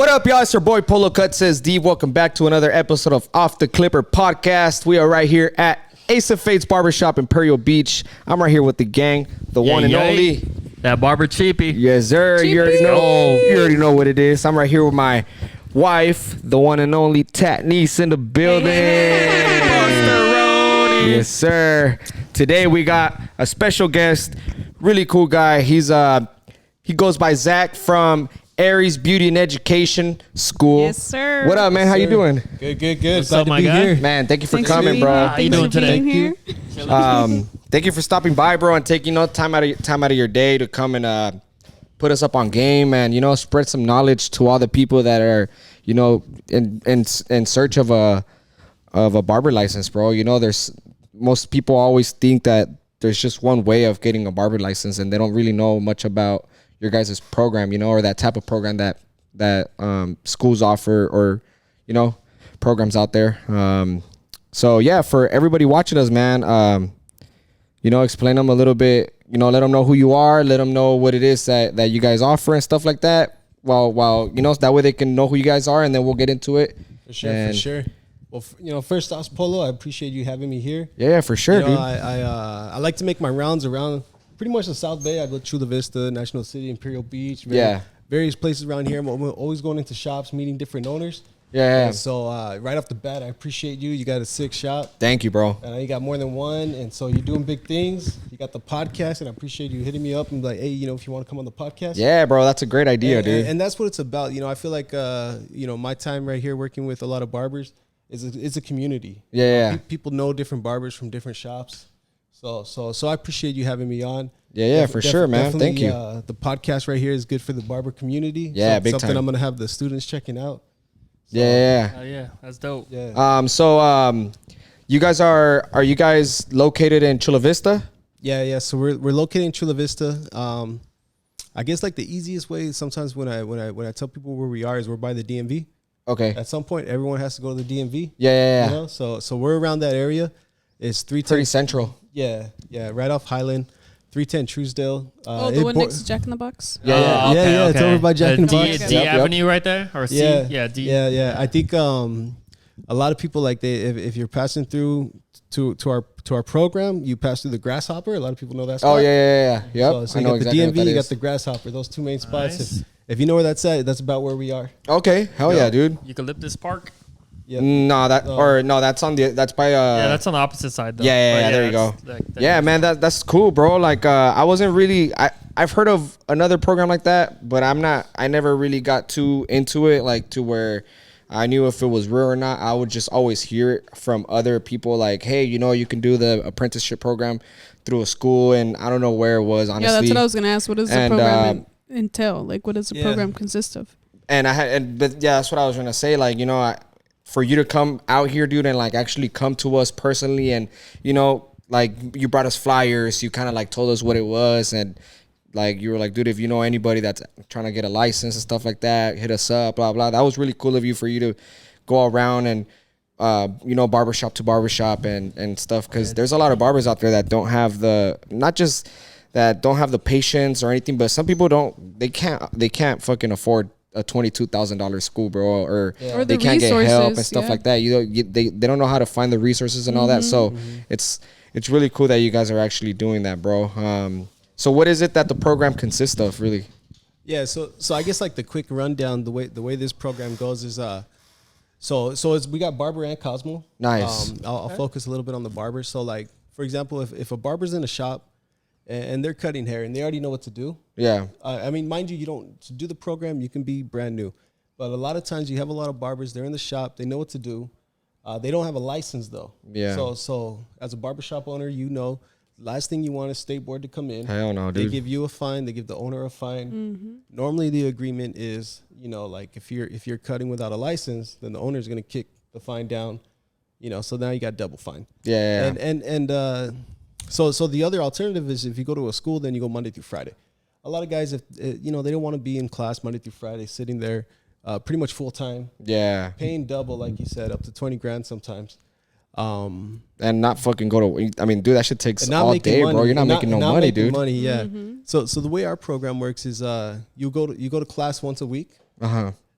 What up, y'all? It's your boy Polo Cut Says D. Welcome back to another episode of Off the Clipper podcast. We are right here at Ace of Fate's Barbershop, Imperial Beach. I'm right here with the gang, the one and only. That barber cheapy. Yes, sir. You already know what it is. I'm right here with my wife, the one and only Tat Niece in the building. Yes, sir. Today we got a special guest, really cool guy. He goes by ZACK from ARES Beauty and Education School. Yes, sir. What up, man? How you doing? Good. What's Glad up, to my be guy? here. Man, thank you for Thanks coming, bro. How you doing today? Thank you for stopping by, bro, and taking time out of your day to come and put us up on game and spread some knowledge to all the people that are in search of a barber license, bro. There's most people always think that there's just one way of getting a barber license, and they don't really know much about your guys' program, or that type of program that schools offer, or programs out there. So yeah, for everybody watching us, man, explain them a little bit, let them know who you are, let them know what it is that you guys offer and stuff like that. While that way they can know who you guys are, and then we'll get into it. For sure. Well, first off, Polo, I appreciate you having me here. Yeah, for sure, dude. I like to make my rounds around pretty much the South Bay. I go Chula Vista, National City, Imperial Beach. Various places around here. I'm always going into shops, meeting different owners. Yeah. And so right off the bat, I appreciate you. You got a sick shop. Thank you, bro. And you got more than one. And so you're doing big things. You got the podcast, and I appreciate you hitting me up and like, hey, if you want to come on the podcast. Yeah, bro, that's a great idea, dude. And that's what it's about. I feel like, my time right here working with a lot of barbers is a community. Yeah. People know different barbers from different shops. So I appreciate you having me on. Yeah, for sure, man. Thank you. The podcast right here is good for the barber community. Yeah, big something time. I'm going to have the students checking out. So, yeah. Oh yeah, that's dope. Yeah. So you guys are you guys located in Chula Vista? Yeah. So we're located in Chula Vista. I guess like the easiest way sometimes when I tell people where we are is we're by the DMV. Okay. At some point, everyone has to go to the DMV. Yeah. So we're around that area. It's 310. Pretty central. Yeah, right off Highland, 310 Truesdale. The one next to Jack in the Box? Yeah. It's over by Jack in the Box. D Avenue right there, or C? Yeah, D. Yeah. I think a lot of people like if you're passing through to our program, you pass through the Grasshopper. A lot of people know that spot. Oh yeah. Yep. So I you know got exactly the what DMV, that you got is. the Grasshopper. Those two main spots. Nice. If you know where that's at, that's about where we are. Okay. Hell yeah, dude. Eucalyptus Park. Yeah. That's on that's by Yeah, that's on the opposite side though. Yeah, there you go. Yeah, man, that's cool, bro. Like I wasn't really I've heard of another program like that, but I never really got too into it, like to where I knew if it was real or not. I would just always hear it from other people like, hey, you can do the apprenticeship program through a school, and I don't know where it was, honestly. Yeah, that's what I was gonna ask. What does the program entail? Like, what does the program consist of? But that's what I was gonna say. Like, for you to come out here, dude, and like actually come to us personally, and like you brought us flyers, you kind of like told us what it was, and like you were like, dude, if you know anybody that's trying to get a license and stuff like that, hit us up, blah blah. That was really cool of you for you to go around and barbershop to barbershop and stuff, because there's a lot of barbers out there that don't have not just that don't have the patience or anything, but some people they can't fucking afford a $22,000 school, bro, or they can't get help and stuff like that. They don't know how to find the resources and all that. So it's really cool that you guys are actually doing that, bro. So what is it that the program consists of, really? Yeah, so I guess like the quick rundown, the way this program goes is so we got barber and Cosmo. Nice. I'll focus a little bit on the barber. So like, for example, if a barber's in a shop and they're cutting hair and they already know what to do. Yeah. I mean, mind you, to do the program, you can be brand new. But a lot of times you have a lot of barbers, they're in the shop, they know what to do. They don't have a license though. Yeah. So as a barbershop owner, last thing you want is state board to come in. Hell no, dude. They give you a fine, they give the owner a fine. Normally the agreement is, like if you're cutting without a license, then the owner's gonna kick the fine down, so now you got double fine. Yeah. So the other alternative is if you go to a school, then you go Monday through Friday. A lot of guys, if they don't want to be in class Monday through Friday, sitting there pretty much full time. Yeah. Paying double, like you said, up to 20 grand sometimes. And not fucking go to. I mean, dude, that shit takes all day, bro. You're not making no money, dude. Money, yeah. So the way our program works is you go to class once a week.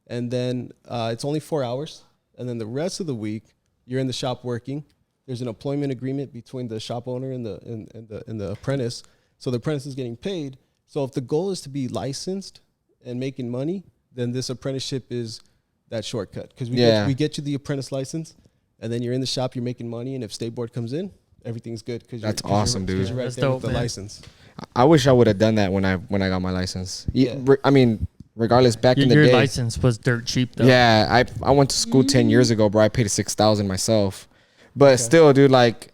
and then it's only 4 hours, and then the rest of the week you're in the shop working. There's an employment agreement between the shop owner and the apprentice, so the apprentice is getting paid. So if the goal is to be licensed and making money, then this apprenticeship is that shortcut, because we get you the apprentice license, and then you're in the shop, you're making money, and if state board comes in, everything's good. That's awesome, dude. You're right That's there dope, with the man. license. I wish I would have done that when I got my license. I mean, regardless, back in the Your day, license was dirt cheap, though. yeah, I went to school 10 years ago, bro. I paid $6,000 myself, but still, dude, like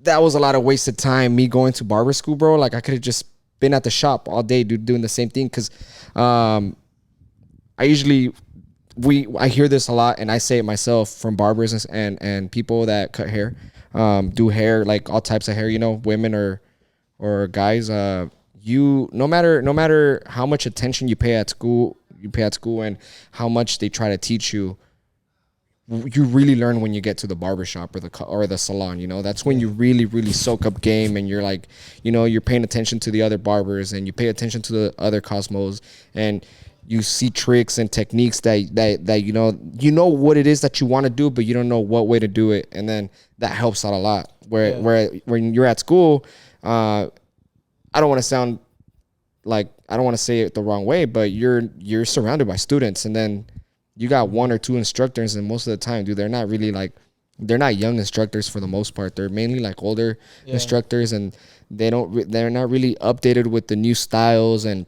that was a lot of wasted time. Me going to barber school, bro. Like I could have just been at the shop all day, dude, doing the same thing. Because I hear this a lot, and I say it myself from barbers and people that cut hair, do hair, like all types of hair, you know, women or guys. No matter how much attention you pay at school, and how much they try to teach you, you really learn when you get to the barbershop or the salon. You know, that's when you really, really soak up game, and you're like, you know, you're paying attention to the other barbers, and you pay attention to the other cosmos, and you see tricks and techniques that you know what it is that you want to do, but you don't know what way to do it, and then that helps out a lot. Where when you're at school, I don't want to sound like, I don't want to say it the wrong way, but you're surrounded by students, and then you got one or two instructors, and most of the time, dude, they're not really like, they're not young instructors for the most part. They're mainly like older instructors, and they're not really updated with the new styles, and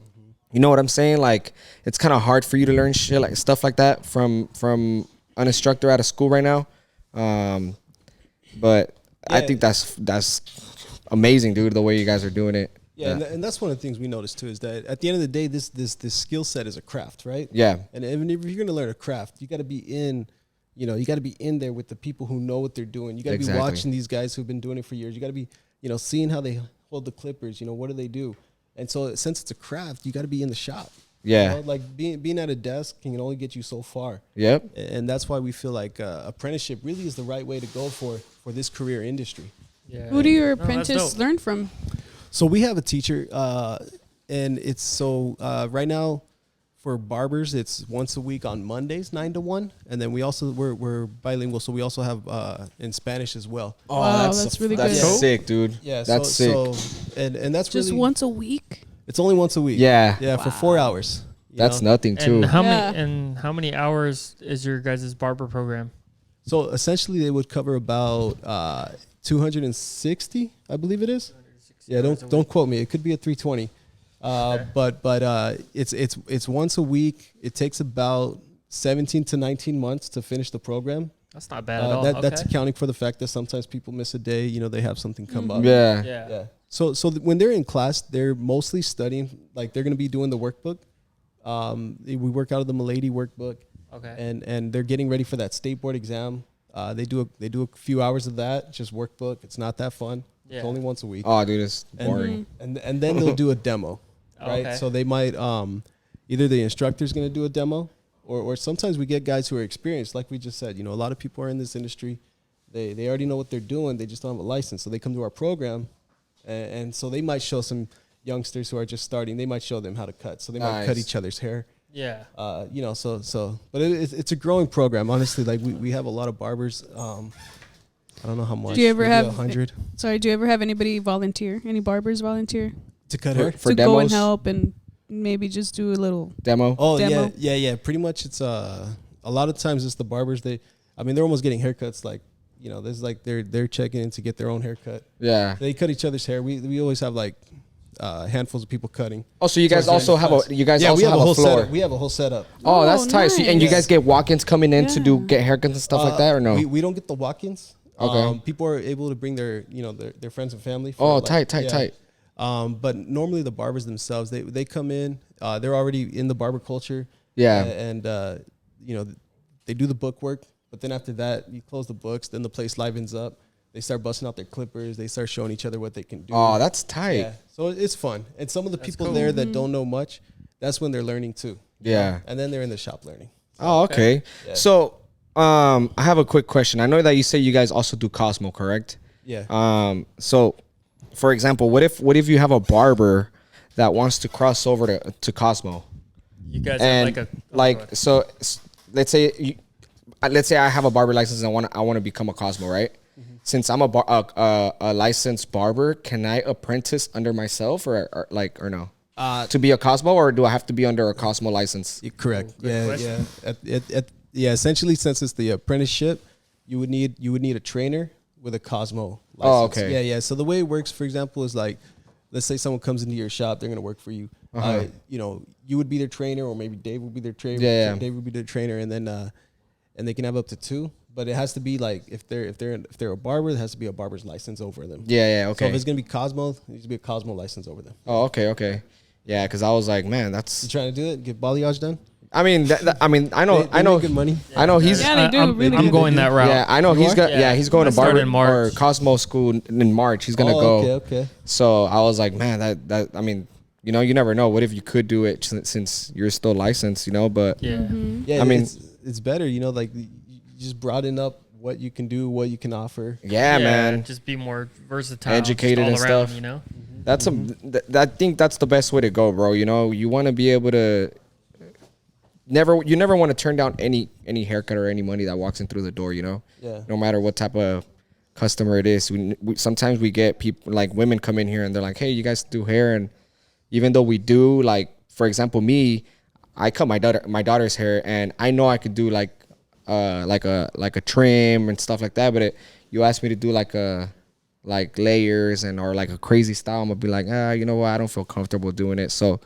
you know what I'm saying? Like, it's kind of hard for you to learn shit like stuff like that from an instructor out of school right now. But I think that's amazing, dude, the way you guys are doing it. Yeah, and that's one of the things we noticed too, is that at the end of the day, this skill set is a craft, right? Yeah. And even if you're going to learn a craft, you got to be in there with the people who know what they're doing. You got to be watching these guys who've been doing it for years. You got to be, seeing how they hold the clippers. What do they do? And so since it's a craft, you got to be in the shop. Yeah. Like being at a desk can only get you so far. Yep. And that's why we feel like apprenticeship really is the right way to go for this career industry. Yeah. Who do your apprentice learn from? So we have a teacher, and it's right now for barbers, it's once a week on Mondays, 9 to 1. And then we're bilingual, so we also have in Spanish as well. Oh, wow, that's really good. That's sick, dude. Yeah, that's sick. And that's just really, once a week? It's only once a week. Yeah. Yeah, for 4 hours. That's nothing too. And how many hours is your guys' barber program? So essentially they would cover about 260, I believe it is. Yeah, don't quote me. It could be a 320. But it's once a week. It takes about 17 to 19 months to finish the program. That's not bad at all. That's accounting for the fact that sometimes people miss a day. They have something come up. Yeah. So when they're in class, they're mostly studying. Like, they're going to be doing the workbook. We work out of the Milady workbook. Okay. And they're getting ready for that state board exam. They do a few hours of that, just workbook. It's not that fun. Yeah. It's only once a week. Oh, dude, it's boring. And then they'll do a demo, right? Okay. So they might either the instructor's going to do a demo, or sometimes we get guys who are experienced, like we just said. A lot of people are in this industry. They already know what they're doing. They just don't have a license, so they come to our program, and so they might show some youngsters who are just starting. They might show them how to cut. So they might cut each other's hair. Yeah. But it's a growing program. Honestly, like we have a lot of barbers. I don't know how much. Do you ever have 100? Sorry, do you ever have anybody volunteer? Any barbers volunteer To cut hair? For to demos? go and help and maybe just do a little Demo? Oh, demo? yeah. Pretty much it's a lot of times it's the barbers. They're almost getting haircuts like, this is like they're checking in to get their own haircut. Yeah. They cut each other's hair. We always have like handfuls of people cutting. Oh, so you guys also have a we have a whole floor. setup. We have a whole setup. Oh, that's tight. nice. So, and you guys get walk-ins coming in to Yeah. get haircuts and stuff like that, or no? We don't get the walk-ins. Okay. People are able to bring their their friends and family. Oh, tight. But normally the barbers themselves, they come in, they're already in the barber culture. Yeah. And they do the book work, but then after that, you close the books, then the place livens up. They start busting out their clippers. They start showing each other what they can do. Oh, that's tight. Yeah. So it's fun. And some of the people there that don't know much, that's when they're learning too. Yeah. And then they're in the shop learning. Oh, okay. Yeah. So, I have a quick question. I know that you say you guys also do Cosmo, correct? Yeah. So, for example, what if you have a barber that wants to cross over to Cosmo? You guys And have like a so let's say I have a barber license and I want to become a Cosmo, right? Since I'm a licensed barber, can I apprentice under myself or no? To be a Cosmo, or do I have to be under a Cosmo license? You're correct. Yeah. Essentially, since it's the apprenticeship, you would need a trainer with a Cosmo license. Oh, okay. Yeah. So the way it works, for example, is like, let's say someone comes into your shop, they're gonna work for you. You would be their trainer, or maybe Dave would be their trainer. Yeah. Dave would be their trainer, and then and they can have up to 2. But it has to be like if they're a barber, it has to be a barber's license over them. Yeah. So Okay. if it's gonna be Cosmo, it needs to be a Cosmo license over them. Oh, okay. Yeah, because I was like, man, that's. You trying to do it? Get balayage done? I mean, I know, They make good money. I know he's. Yeah, they do. I'm, really I'm good. going that route. Yeah, I know You he's are? got. Yeah. Yeah, he's going I to started barber in March. or Cosmo school in March. He's gonna go. Okay. So I was like, man, that I mean, you never know. What if you could do it since you're still licensed, But Yeah. Yeah, I mean, it's better, like you just broaden up what you can do, what you can offer. yeah, man, Just be more versatile, Educated just all and around, stuff. That's I think that's the best way to go, bro. You want to be able to. You never want to turn down any haircut or any money that walks in through the door. Yeah. No matter what type of customer it is. Sometimes we get people like women come in here and they're like, hey, you guys do hair, and even though we do, like, for example, me, I cut my daughter's hair, and I know I could do like a trim and stuff like that, but you ask me to do like layers or like a crazy style, I'm gonna be like, you know what, I don't feel comfortable doing it. So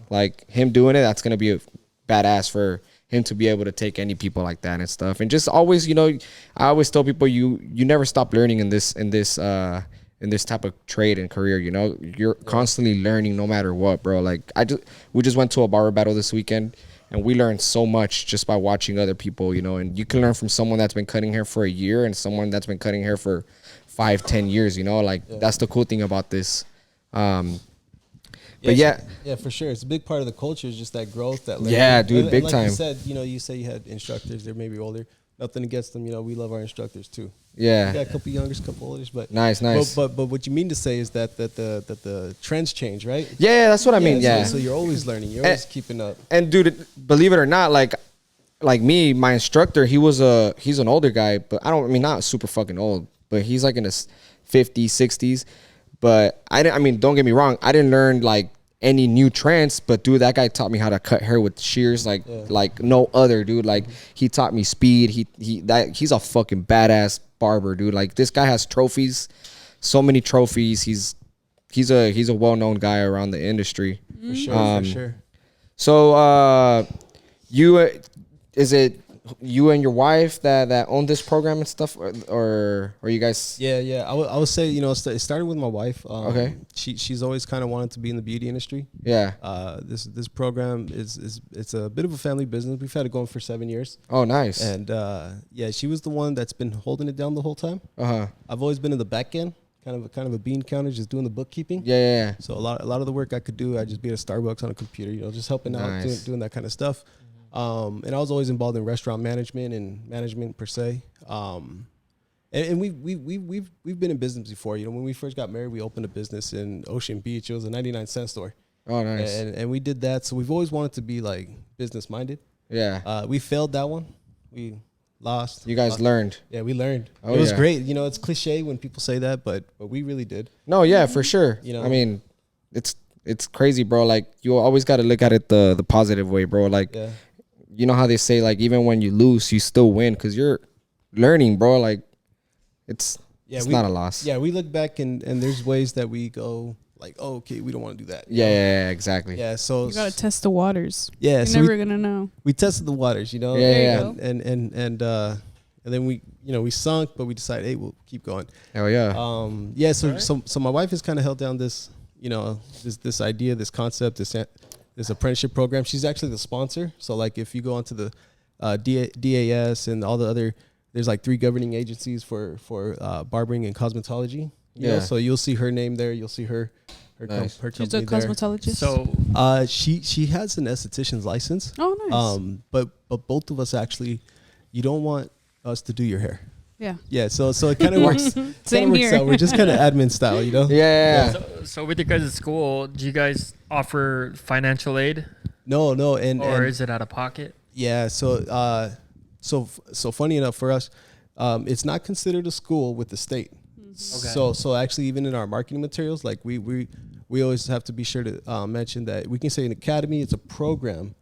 like him doing it, that's gonna be a badass for him to be able to take any people like that and stuff. And just always, I always tell people you never stop learning in this type of trade and career. You're constantly learning no matter what, bro. Like we just went to a barber battle this weekend, and we learned so much just by watching other people, and you can learn from someone that's been cutting hair for a year and someone that's been cutting hair for 5-10 years, that's the cool thing about this. But yeah, for sure. It's a big part of the culture is just that growth, that learning. Yeah, dude, big like time. You said, you say you had instructors, they're maybe older. Nothing against them, we love our instructors too. yeah, Yeah, a couple youngers, couple olders, but nice. But what you mean to say is that the trends change, right? Yeah, that's what I mean. Yeah. So you're always learning. You're always keeping up. And dude, believe it or not, like me, my instructor, he's an older guy, but not super fucking old, but he's like in his 50s, 60s. But don't get me wrong, I didn't learn like any new trends, but dude, that guy taught me how to cut hair with shears like no other, dude. Like he taught me speed. He's a fucking badass barber, dude. Like this guy has trophies, so many trophies. He's a well-known guy around the industry. For sure. So is it you and your wife that own this program and stuff, or you guys? Yeah. I would say, it started with my wife. Okay. She's always kind of wanted to be in the beauty industry. Yeah. This program it's a bit of a family business. We've had it going for 7 years. Oh, nice. And she was the one that's been holding it down the whole time. I've always been in the back end, kind of a bean counter, just doing the bookkeeping. Yeah. So a lot of the work I could do, I'd just be at a Starbucks on a computer, just helping out, doing that kind of stuff. And I was always involved in restaurant management and management per se. And we've been in business before. When we first got married, we opened a business in Ocean Beach. It was a 99-cent store. Oh, nice. And we did that. So we've always wanted to be like business minded. Yeah. We failed that one. We lost. You guys learned. Yeah, we learned. Oh, it was yeah. great. It's cliche when people say that, but we really did. No, yeah, for sure. It's crazy, bro. Like you always got to look at it the positive way, bro. Like, you know how they say, like, even when you lose, you still win because you're learning, bro. Like, it's not a loss. Yeah, we look back and there's ways that we go like, oh, okay, we don't want to do that. Yeah, exactly. Yeah, so You gotta test the waters. Yeah, You're so never gonna know. we tested the waters, Yeah. and then we sunk, but we decided, hey, we'll keep going. Hell yeah. So my wife has kind of held down this, this idea, this concept, this apprenticeship program. She's actually the sponsor. So like if you go onto the DAS and all the other, there's like 3 governing agencies for barbering and cosmetology. You know? So you'll see her name there. You'll see her Nice. her She's a company there. cosmetologist. So She has an esthetician's license. Oh, nice. But both of us actually, you don't want us to do your hair. Yeah. Yeah, so it kind of works. Same works here. out. We're just kind of admin style, Yeah. So with your guys' school, do you guys offer financial aid? No, or is it out of pocket? Yeah, so funny enough for us, it's not considered a school with the state. Okay. So actually, even in our marketing materials, like we always have to be sure to mention that we can say an academy, it's a program,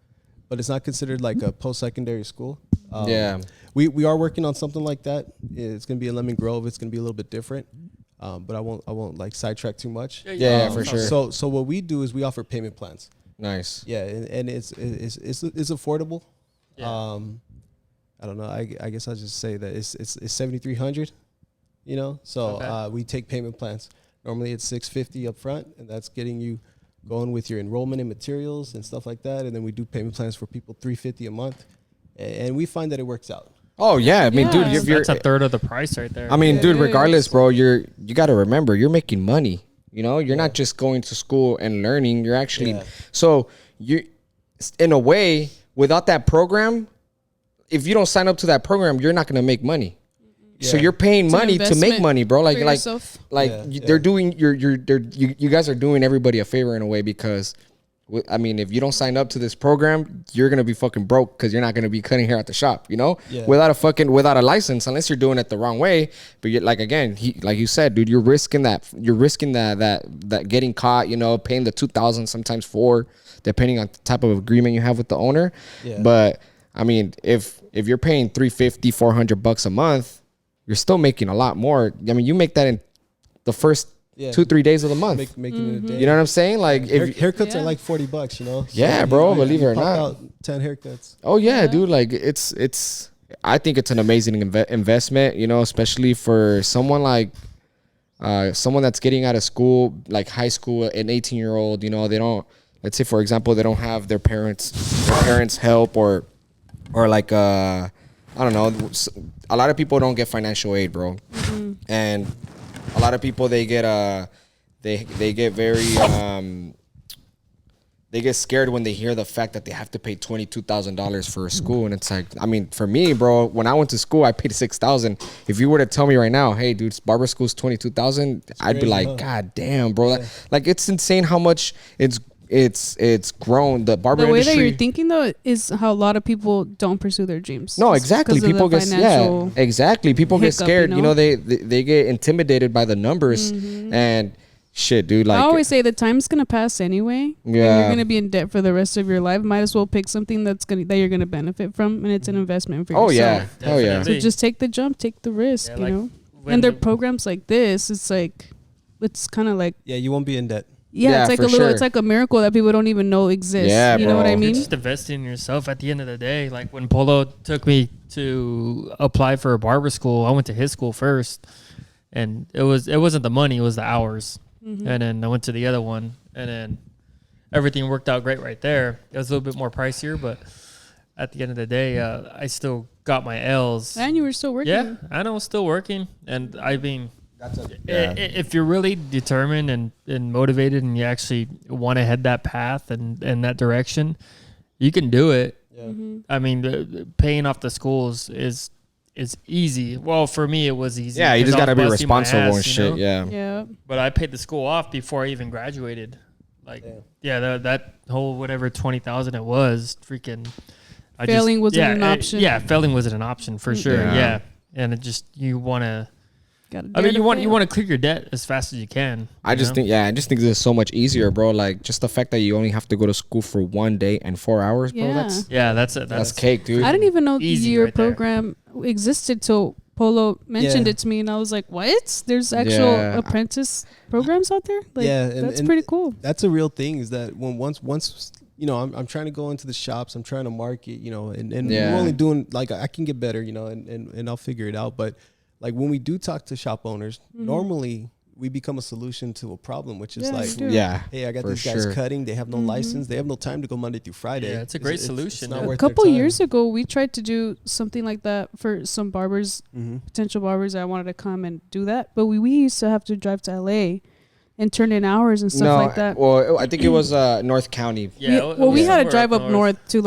but it's not considered like a post-secondary school. We are working on something like that. It's gonna be in Lemon Grove. It's gonna be a little bit different, but I won't like sidetrack too much. Yeah, for sure. So what we do is we offer payment plans. Nice. Yeah, and it's affordable. Yeah. I don't know. I guess I'll just say that it's $7,300. You know, so Okay. we take payment plans. Normally it's $650 up front, and that's getting you going with your enrollment and materials and stuff like that. And then we do payment plans for people $350 a month, and we find that it works out. Oh yeah, I mean, Yeah. dude, if you're, That's a third of the price right there. I mean, It dude, is. regardless, bro, you got to remember you're making money. You know, you're not just going to school and learning. You're actually so you, in a way, without that program, if you don't sign up to that program, you're not going to make money. So you're paying It's an money to make investment money, bro. Like for yourself. they're doing you guys are doing everybody a favor in a way because. I mean, if you don't sign up to this program, you're gonna be fucking broke because you're not gonna be cutting hair at the shop, you know, without a license, unless you're doing it the wrong way. But you're, like again, like you said, dude, you're risking that getting caught, you know, paying the $2,000 sometimes depending on the type of agreement you have with the owner. Yeah. But I mean, if you're paying $350, $400 a month, you're still making a lot more. I mean, you make that in the first 2-3 days of the month. Making it a day. You know what I'm saying? Like haircuts are like $40, you know. So yeah, bro. Believe it or not, out 10 haircuts. Oh yeah, dude. Like it's. I think it's an amazing investment. You know, especially for someone like someone that's getting out of school, like high school, an 18-year-old. You know, they don't. Let's say, for example, they don't have their parents help or like I don't know. A lot of people don't get financial aid, bro, and a lot of people they get very they get scared when they hear the fact that they have to pay $22,000 for a school. And it's like, I mean, for me, bro, when I went to school, I paid $6,000. If you were to tell me right now, hey, dude, barber school's $22,000, I'd be like, God damn, bro. Yeah. Like, it's insane how much it's grown. The barber the way industry, that you're thinking though is how a lot of people don't pursue their dreams. No, exactly. People get exactly. People get scared. You know, they get intimidated by the numbers and. Shit, dude. Like I always say, the time's gonna pass anyway. Yeah, and you're gonna be in debt for the rest of your life. Might as well pick something that you're gonna benefit from, and it's an investment for yourself. Oh yeah. So just take the jump, take the risk. Yeah, you like know. And there are programs like this. It's like, it's kind of like you won't be in debt. Yeah, it's like it's like a miracle that people don't even know exists. Yeah, you know what I mean? You're just investing in yourself at the end of the day. Like when Polo took me to apply for a barber school, I went to his school first, and it wasn't the money, it was the hours. And then I went to the other one, and then everything worked out great right there. It was a little bit more pricier, but at the end of the day, I still got my L's. And you were still working. Yeah, I know, still working. And I mean, if you're really determined and motivated and you actually want to head that path and that direction, you can do it. Yeah. I mean, paying off the schools is easy. Well, for me, it was easy. Yeah, you just got to be responsible and shit. You know? Yeah. But I paid the school off before I even graduated. Like, that whole whatever 20,000 it was, freaking. Failing wasn't an option. Failing wasn't an option for sure. Yeah, and it just you want to. I mean, you want to clear your debt as fast as you can. I just think this is so much easier, bro. Like just the fact that you only have to go to school for 1 day and 4 hours, bro. That's cake, dude. I didn't even know your program existed till Polo mentioned it to me, and I was like, "What? There's actual apprentice programs out there? Like, that's pretty cool." That's a real thing. Is that when once you know, I'm trying to go into the shops, I'm trying to market, you know, and we're only doing like I can get better, you know, and I'll figure it out, but. Like when we do talk to shop owners, normally we become a solution to a problem, which is hey, I got these guys cutting. They have no license. They have no time to go Monday through Friday. Yeah, it's a great solution. It's a couple years ago, we tried to do something like that for some barbers, potential barbers that wanted to come and do that. But we used to have to drive to LA and turn in hours and stuff like that. Well, I think it was North County. Yeah. We had to drive up north to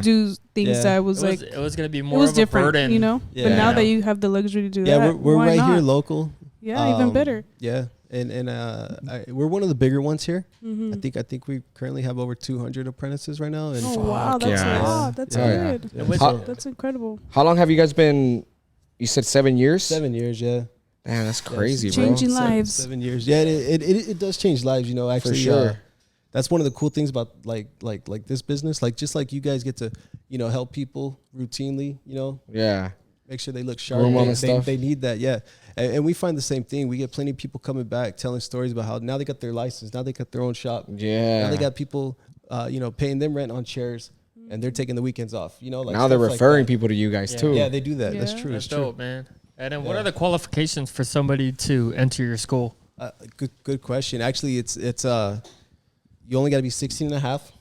do things that was like. It was gonna be more of different, a burden, you know. Yeah. But now that you have the luxury to do that, we're right here local. Yeah, even better. Yeah, and we're one of the bigger ones here. Mm-hmm. I think we currently have over 200 apprentices right now. And Oh wow, that's yeah. a lot. That's Yeah. good. Yeah. With- How- That's incredible. How long have you guys been? You said 7 years. 7 years, yeah. Man, that's crazy, Yes. bro. Changing lives. 7 years, yeah. It does change lives, you know. Actually, For sure. that's one of the cool things about like this business. Like just like you guys get to, you know, help people routinely, you know, Yeah. make sure they look sharp. Groom 'em They, and stuff. they need that, yeah. And we find the same thing. We get plenty of people coming back telling stories about how now they got their license, now they got their own shop. Yeah. Now they got people, you know, paying them rent on chairs, and they're taking the weekends off. You know, like now they're stuff like referring that. people to you guys Yeah. too. Yeah, they do that. That's Yeah. true. That's It's true. dope, man. And then what Yeah. are the qualifications for somebody to enter your school? Good question. Actually, it's you only got to be 16 and a half.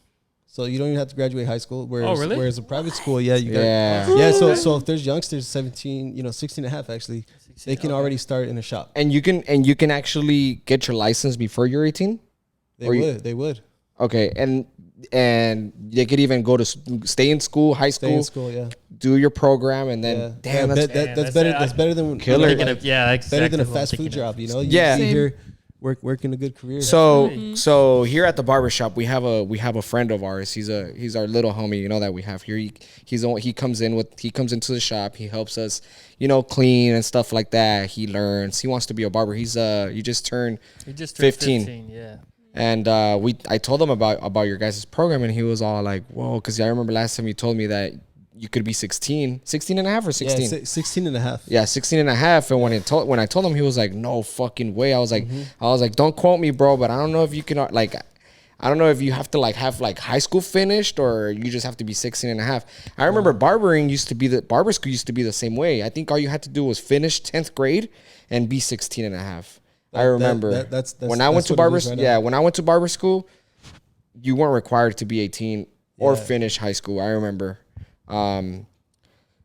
So you don't even have to graduate high school. Whereas, really? Whereas a private school, yeah, you got. Yeah. Yeah. So if there's youngsters 17, you know, 16 and a half, actually, they can already start in a shop. And you can actually get your license before you're 18. They would. Okay, and they could even go to stay in school, high Stay school, in school, yeah. do your program, and then Yeah. damn, Yeah, that's that's better. That's better than Killer. Thinking of- yeah, exactly better than a what I'm fast food thinking of. job. You know, Yeah. you Same. here working a good career. So here at the barber shop, we have a friend of ours. He's our little homie, you know, that we have here. He comes into the shop. He helps us, you know, clean and stuff like that. He learns. He wants to be a barber. He just turned You just 15. Yeah. And I told him about your guys' program, and he was all like, whoa, because I remember last time you told me that you could be 16 and a half or 16. Yeah, 16 and a half. Yeah, 16 and a half. And when I told him, he was like, no fucking way. I was like, don't quote me, bro, but I don't know if you can, like, I don't know if you have to like have like high school finished or you just have to be 16 and a half. I remember barber school used to be the same way. I think all you had to do was finish 10th grade and be 16 and a half. I remember that's when I went to what it barber is right now. yeah, when I went to barber school, you weren't required to be 18 or Yeah. finish high school. I remember.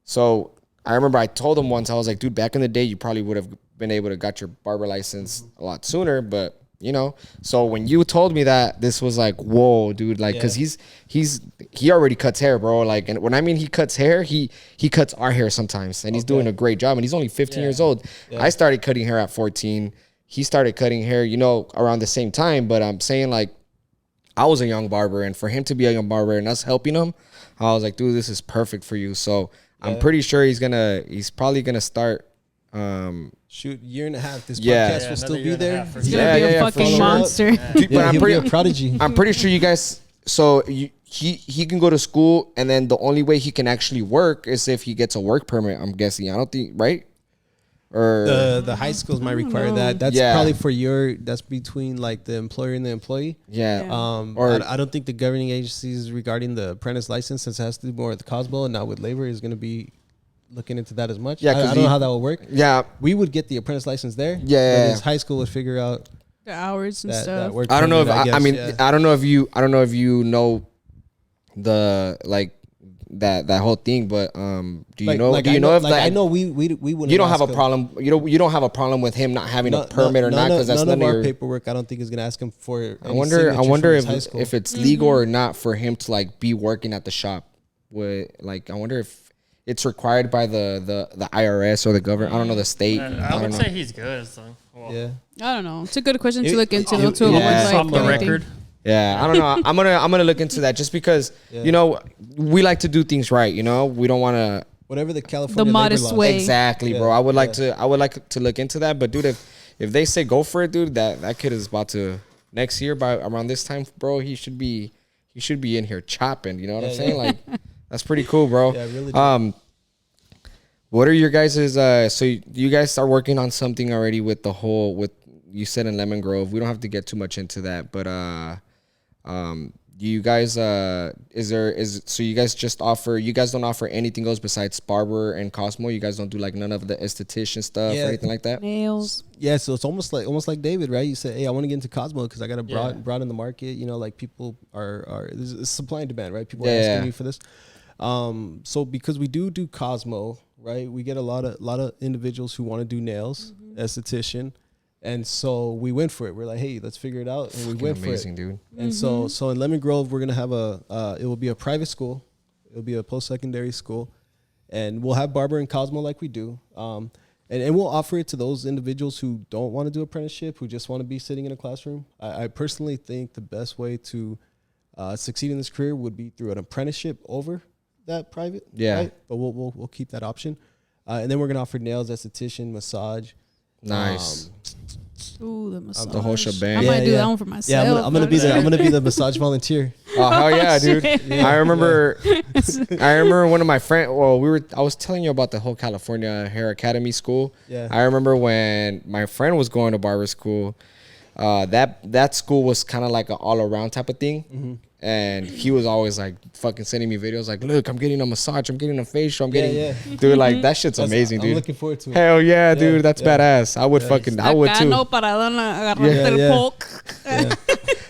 So I remember I told him once, I was like, dude, back in the day, you probably would have been able to got your barber license a lot sooner, but you know, so when you told me that, this was like, whoa, dude, like, cause he already cuts hair, bro. Like, and when I mean he cuts hair, he cuts our hair sometimes, and he's doing a great job, and he's only 15 years old. I started cutting hair at 14. He started cutting hair, you know, around the same time, but I'm saying like, I was a young barber, and for him to be a young barber and us helping him, I was like, dude, this is perfect for you. So I'm pretty sure he's probably gonna start. Shoot, year and a half. This Yeah. podcast Yeah, will still another year be and a there. half for He's sure. gonna be Yeah, a for fucking sure. monster. Dude, but Yeah, I'm he'll pretty be a prodigy. I'm pretty sure you guys. So he can go to school, and then the only way he can actually work is if he gets a work permit. I'm guessing. I don't think right. Or The high schools might require that. That's Yeah. probably that's between like the employer and the employee. yeah. Or I don't think the governing agencies regarding the apprentice license, since it has to do more with the Cosmo and not with labor, is going to be looking into that as much. Yeah, I 'cause don't know how that will work. Yeah. We would get the apprentice license there. Yeah. but his high school would figure out The hours and that stuff. work. I don't know if permit, I mean guess, I don't know if you know the like that whole thing, but do you know if I know we wouldn't. you don't have a ask him. problem you don't have a problem with him not having a permit or not, because that's none none of of our your paperwork. I don't think is going to ask him for. I wonder high school. if it's legal or not for him to like be working at the shop with like I wonder if it's required by the IRS or the government. I don't know, the state. I don't would know. say he's good. So. Well, Yeah. I don't know. It's a good question to It- look into it- though too. yeah. Like It's off the everything. record. Yeah, I don't know. I'm gonna look into that just because you know we like to do things right. You know, we don't want to Whatever the California The labor modest laws. way. exactly, bro. Yeah, I would like to look into that. But dude, if they say go for it, dude, that kid is about to next year by around this time, bro. He should be in here chopping. You know what I'm saying? Like that's pretty cool, bro. Yeah, really. What are your guys's? So you guys are working on something already with the whole with you said in Lemon Grove. We don't have to get too much into that, but do you guys so you guys just offer? You guys don't offer anything else besides barber and Cosmo. You guys don't do like none of the esthetician stuff or anything like that. Nails. Yeah, so it's almost like David, right? You say, hey, I want to get into Cosmo because I got a broad in the market. You know, like people are there's supply and demand, right? People are asking me for this. So because we do Cosmo, right? We get a lot of individuals who want to do nails, esthetician, and so we went for it. We're like, hey, let's figure it out, and we went Amazing, for it. dude. And so in Lemon Grove, we're gonna have it will be a private school, it'll be a post-secondary school, and we'll have barber and Cosmo like we do. And And we'll offer it to those individuals who don't want to do apprenticeship, who just want to be sitting in a classroom. I personally think the best way to succeed in this career would be through an apprenticeship over that private. Yeah. Right? But we'll keep that option. And then we're going to offer nails, esthetician, massage. Nice. Ooh, the massage. The whole shebang. I might do that one for myself. Yeah, I'm gonna be the massage volunteer. Oh hell yeah, dude! shit. I remember one of my friends. Well, I was telling you about the whole California Hair Academy school. Yeah. I remember when my friend was going to barber school. That school was kind of like an all around type of thing. Mm-hmm. And he was always like fucking sending me videos like, look, I'm getting a massage, I'm getting a facial, I'm getting, Yeah. dude, like that shit's amazing, dude. I'm looking forward to it. Hell yeah, dude, that's yeah. badass. I would fucking, I would too. No, para agarrarte el Yeah. poke.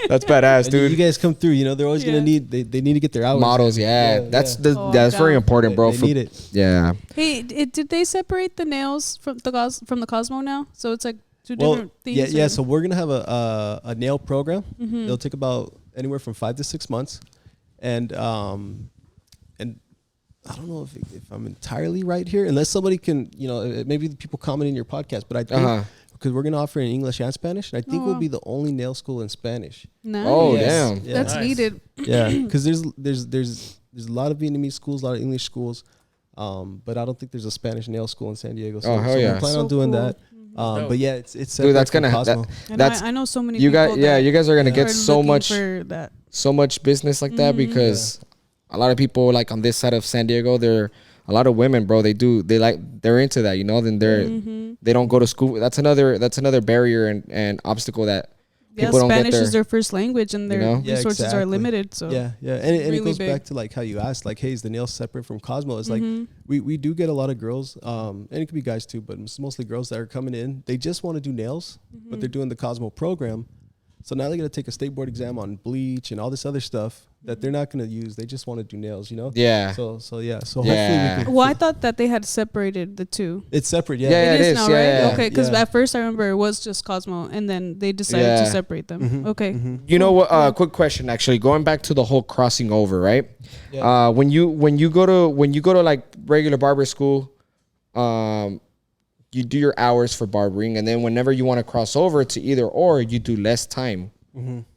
That's badass, And dude. you guys come through. You know they're always gonna need. They need to get their hours. Models, yeah. Yeah, That's yeah. that's very God. important, bro. They need it. Yeah. Hey, did they separate the nails from the Cosmo now? So it's like two Well, different things. yeah. or- So we're gonna have a nail program. Mhm. It'll take about anywhere from 5 to 6 months, and I don't know if I'm entirely right here. Unless somebody can, maybe the people comment in your podcast, but I think because we're gonna offer in English and Spanish, and I think Oh, we'll wow. be the only nail school in Spanish. Nice. Oh, Yes. damn. Yeah. That's Nice. needed. Yeah, because there's a lot of Vietnamese schools, a lot of English schools, but I don't think there's a Spanish nail school in San Diego. So, Oh, hell so yeah. we plan So on doing cool. that. Dope. But yeah, it's Dude, separate that's from gonna Cosmo. And that's I know so many you people guys. Yeah, that you guys are gonna are get so looking much for that. business like that because a lot of people like on this side of San Diego, they're a lot of women, bro. They're into that, then they don't go to school. That's another barrier and obstacle that Yeah, people don't get Spanish there. is their first language, and their You know? Yeah, resources are exactly. limited. So Yeah, and it really goes big. back to like how you asked, like, hey, is the nail separate from Cosmo? It's like Mhm. we do get a lot of girls, and it could be guys too, but it's mostly girls that are coming in. They just want to do nails, but they're doing the Cosmo program. So now they're gonna take a state board exam on bleach and all this other stuff that they're not gonna use. They just want to do nails, Yeah. So yeah. So Yeah. hopefully we can. Well, I thought that they had separated the two. It's separate, yeah. Yeah, It it is is, now, yeah, right? yeah. Okay, because Yeah. at first I remember it was just Cosmo, and then they decided Yeah. to separate them. Mhm, Okay. mhm. You know what? Quick question, actually, going back to the whole crossing over, right? Yeah. When you go to like regular barber school, you do your hours for barbering, and then whenever you want to cross over to either or, you do less time,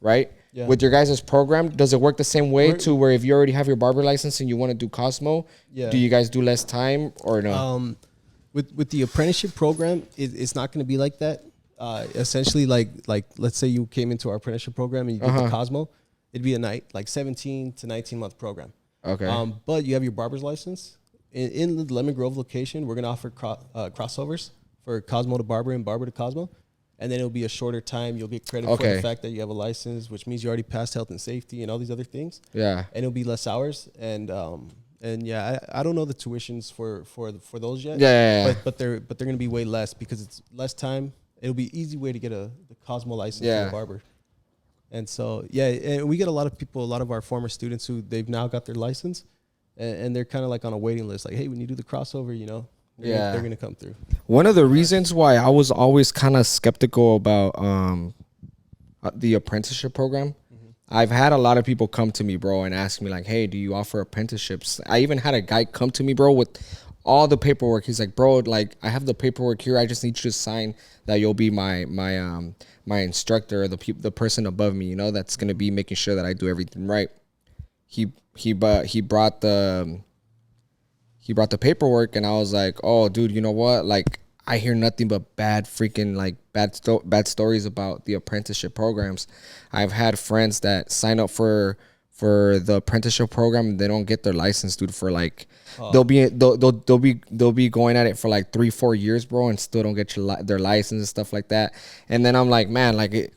right? Yeah. With your guys' program, does it work the same way We're- to where if you already have your barber license and you want to do Cosmo, Yeah. do you guys do less time or no? With the apprenticeship program, it's not going to be like that. Essentially, like let's say you came into our apprenticeship program and you did the Cosmo, it'd be a 17 to 19 month program. Okay. But you have your barber's license. In the Lemon Grove location, we're going to offer crossovers for Cosmo to barber and barber to Cosmo. And then it'll be a shorter time. You'll get credit for Okay. the fact that you have a license, which means you already passed health and safety and all these other things. Yeah. And it'll be less hours. And yeah, I don't know the tuitions for those yet. Yeah. But they're going to be way less because it's less time. It'll be an easy way to get the Cosmo license Yeah. for a barber. And so, yeah, and we get a lot of people, a lot of our former students who they've now got their license and they're kind of like on a waiting list. Like, hey, when you do the crossover, Yeah. they're going to come through. One of the reasons why I was always kind of skeptical about the apprenticeship program, I've had a lot of people come to me, bro, and ask me like, hey, do you offer apprenticeships? I even had a guy come to me, bro, with all the paperwork. He's like, bro, like I have the paperwork here. I just need you to sign that you'll be my instructor, the person above me, that's going to be making sure that I do everything right. He brought the paperwork, and I was like, oh, dude, you know what? Like, I hear nothing but bad stories about the apprenticeship programs. I've had friends that sign up for the apprenticeship program and they don't get their license, dude, for like they'll be going at it for like 3-4 years, bro, and still don't get their license and stuff like that. And then I'm like, man, like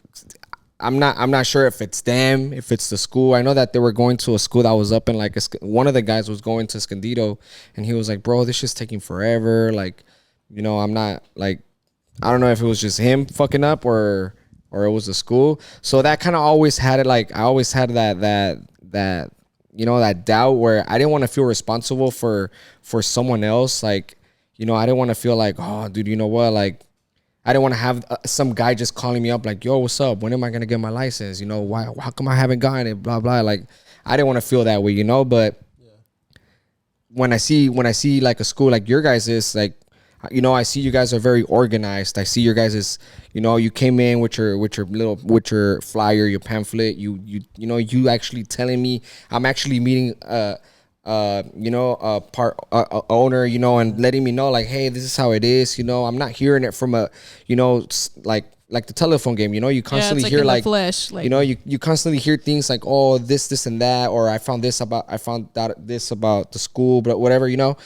I'm not sure if it's them, if it's the school. I know that they were going to a school that was up in like one of the guys was going to Escondido, and he was like, bro, this shit's taking forever. Like, I'm not like, I don't know if it was just him fucking up or it was the school. So that kind of always had it. Like, I always had that doubt where I didn't want to feel responsible for someone else. Like, I didn't want to feel like, oh, dude, you know what? Like, I didn't want to have some guy just calling me up like, yo, what's up? When am I going to get my license? Why? How come I haven't gotten it? Blah, blah. Like, I didn't want to feel that way, but when I see like a school like your guys is, like, you know, I see you guys are very organized. I see your guys is, you know, you came in with your flyer, your pamphlet. You know, you actually telling me I'm actually meeting you know, owner, you know, and letting me know like, hey, this is how it is. You know, I'm not hearing it from a, you know, like the telephone game, you know, you constantly it's hear in the like, flesh, like, you know, you constantly hear things like, oh, this and that, or I found out this about the school, but whatever, you know.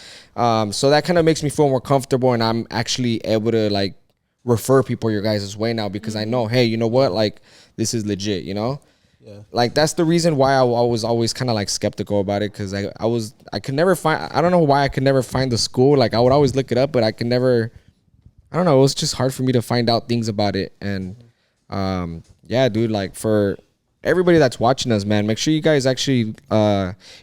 So that kind of makes me feel more comfortable, and I'm actually able to like refer people your guys' way now because I know, hey, you know what, like this is legit, you know. Yeah. Like that's the reason why I was always kind of like skeptical about it, because I could never find, I don't know why I could never find the school. Like I would always look it up, but I could never, I don't know, it was just hard for me to find out things about it. And yeah, dude, like for everybody that's watching us, man, make sure you guys actually,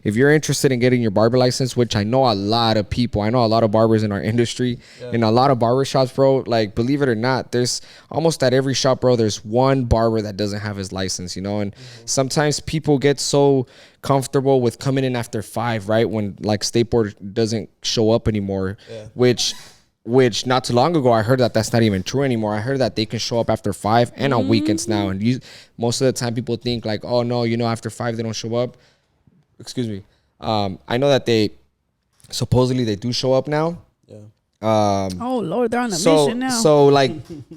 if you're interested in getting your barber license, which I know a lot of people, I know a lot of barbers in our industry, in a lot of barber shops, bro, like believe it or not, there's almost at every shop, bro, there's one barber that doesn't have his license, you know. And sometimes people get so comfortable with coming in after 5, right, when like state board doesn't show up anymore, which not too long ago I heard that that's not even true anymore. I heard that they can show up after 5 and on weekends now. And most of the time people think like, oh no, you know, after 5 they don't show up. Excuse me. I know that they supposedly they do show up now. Yeah. oh Lord, they're on a mission now. So like,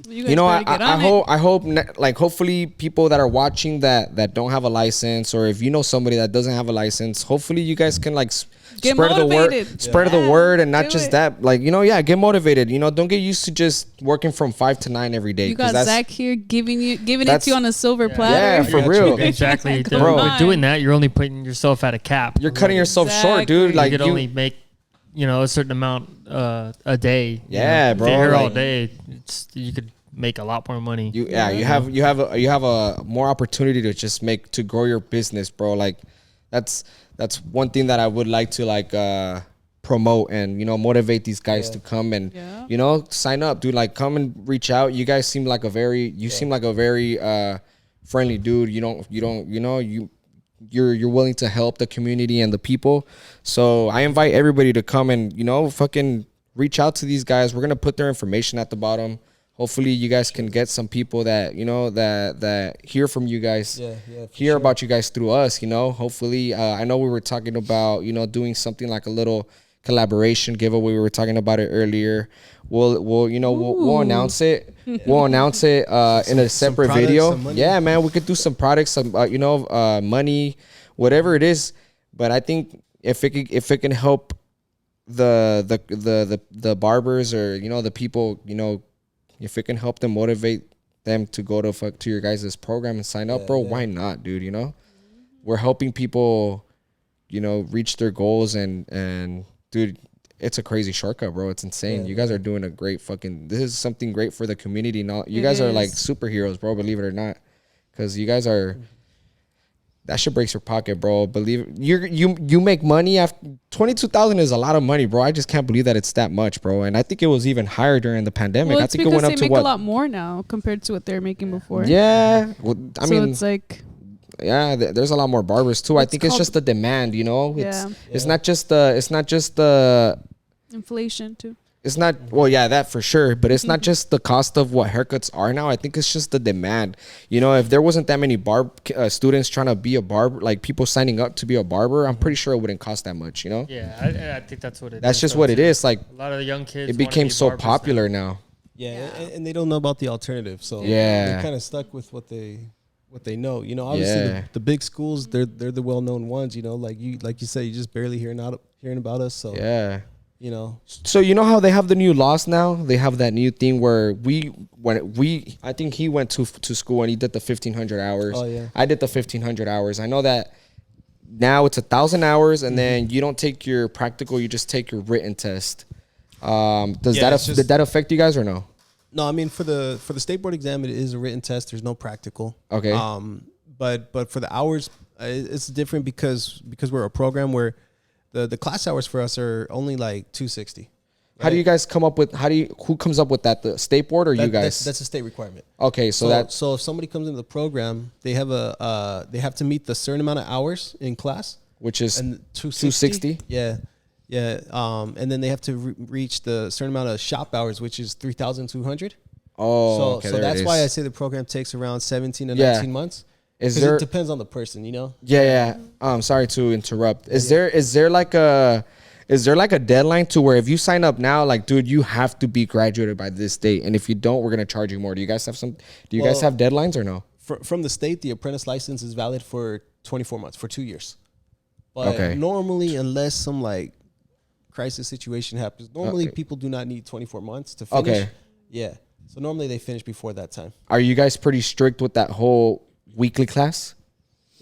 you you know, I I hope like hopefully people that are watching that don't have a license, or if you know somebody that doesn't have a license, hopefully you guys can like Get spread the word, motivated. spread the word, and not Do just it. that. Like, you know, yeah, get motivated. You know, don't get used to just working from 5 to 9 every day. You got Zach here giving it that's- to you on a silver platter. Yeah, for Yeah, real. Exactly. Come Bro, on. with doing that, you're only putting yourself at a cap. You're cutting yourself short, dude. Exactly. Like you could only make, you know, a certain amount a day. You Yeah, know? bro, If you're here all like- day, you could make a lot more money. you have a more opportunity to just grow your business, bro. Like that's one thing that I would like to like promote and, you know, motivate these guys to come and you know, sign up, dude. Like come and reach out. You guys seem like a very friendly dude. You're willing to help the community and the people. So I invite everybody to come and, you know, fucking reach out to these guys. We're gonna put their information at the bottom. Hopefully you guys can get some people that, you know, that hear from you guys, hear about you guys through us, you know. Hopefully, I know we were talking about, you know, doing something like a little collaboration giveaway. We were talking about it earlier. We'll announce it. We'll announce it in a separate products, video. some money. Yeah, man, we could do some products, some money, whatever it is. But I think if it can help the barbers, or, you know, the people, you know, if it can help them, motivate them to go to your guys' program and sign up, bro, why not, dude? You know, we're helping people, you know, reach their goals, and dude, it's a crazy shortcut, bro. It's insane. You guys are doing a great this is something great for the community. Now you guys are like superheroes, bro, believe it or not, because you guys are, that shit breaks your pocket, bro. Believe it. You make money after $22,000 is a lot of money, bro. I just can't believe that it's that much, bro. And I think it was even higher during the pandemic. Well, I it's think it because went up they to make what? a lot more now compared to what they're making before. Yeah, well, I so mean, it's like, yeah, there's a lot more barbers too. I think it's just the demand, you know. It's not just the inflation too. It's not, well, yeah, that for sure, but it's not just the cost of what haircuts are now. I think it's just the demand. You know, if there wasn't that many students trying to be a barber, like people signing up to be a barber, I'm pretty sure it wouldn't cost that much, you know? Yeah, I think that's what it is. That's just what it is. Like, a lot of the young kids, it became so popular now. Yeah, and they don't know about the alternative, so Yeah. they're kind of stuck with what they know. You know, obviously the big schools, they're the well-known ones. You know, like you said, you just barely hearing about us. So Yeah. you know. So you know how they have the new laws now? They have that new thing where I think he went to school and he did the 1,500 hours. Oh, yeah. I did the 1,500 hours. I know that now it's 1,000 hours, and then you don't take your practical, you just take your written test. Did that affect you guys or no? No, I mean for the state board exam, it is a written test. There's no practical. Okay. But for the hours, it's different because we're a program where the class hours for us are only like 260. How do you guys come up with? Who comes up with that? The state board or you guys? That's a state requirement. Okay, so if somebody comes into the program, they have to meet the certain amount of hours in class, which is and 260. Yeah, Yeah. And then they have to reach the certain amount of shop hours, which is 3,200. Oh, So, okay, so there that's it why I is. say the program takes around 17 to Yeah. 19 months. Is 'Cause there? it depends on the person, you know? Yeah. Sorry to interrupt. Is there like a deadline to where if you sign up now, like, dude, you have to be graduated by this date, and if you don't, we're gonna charge you more. Do you guys have deadlines or no? From the state, the apprentice license is valid for 24 months, for 2 years. But Okay. normally, unless some like crisis situation happens, normally Okay. people do not need 24 months to finish. Okay. Yeah. So normally they finish before that time. Are you guys pretty strict with that whole weekly class?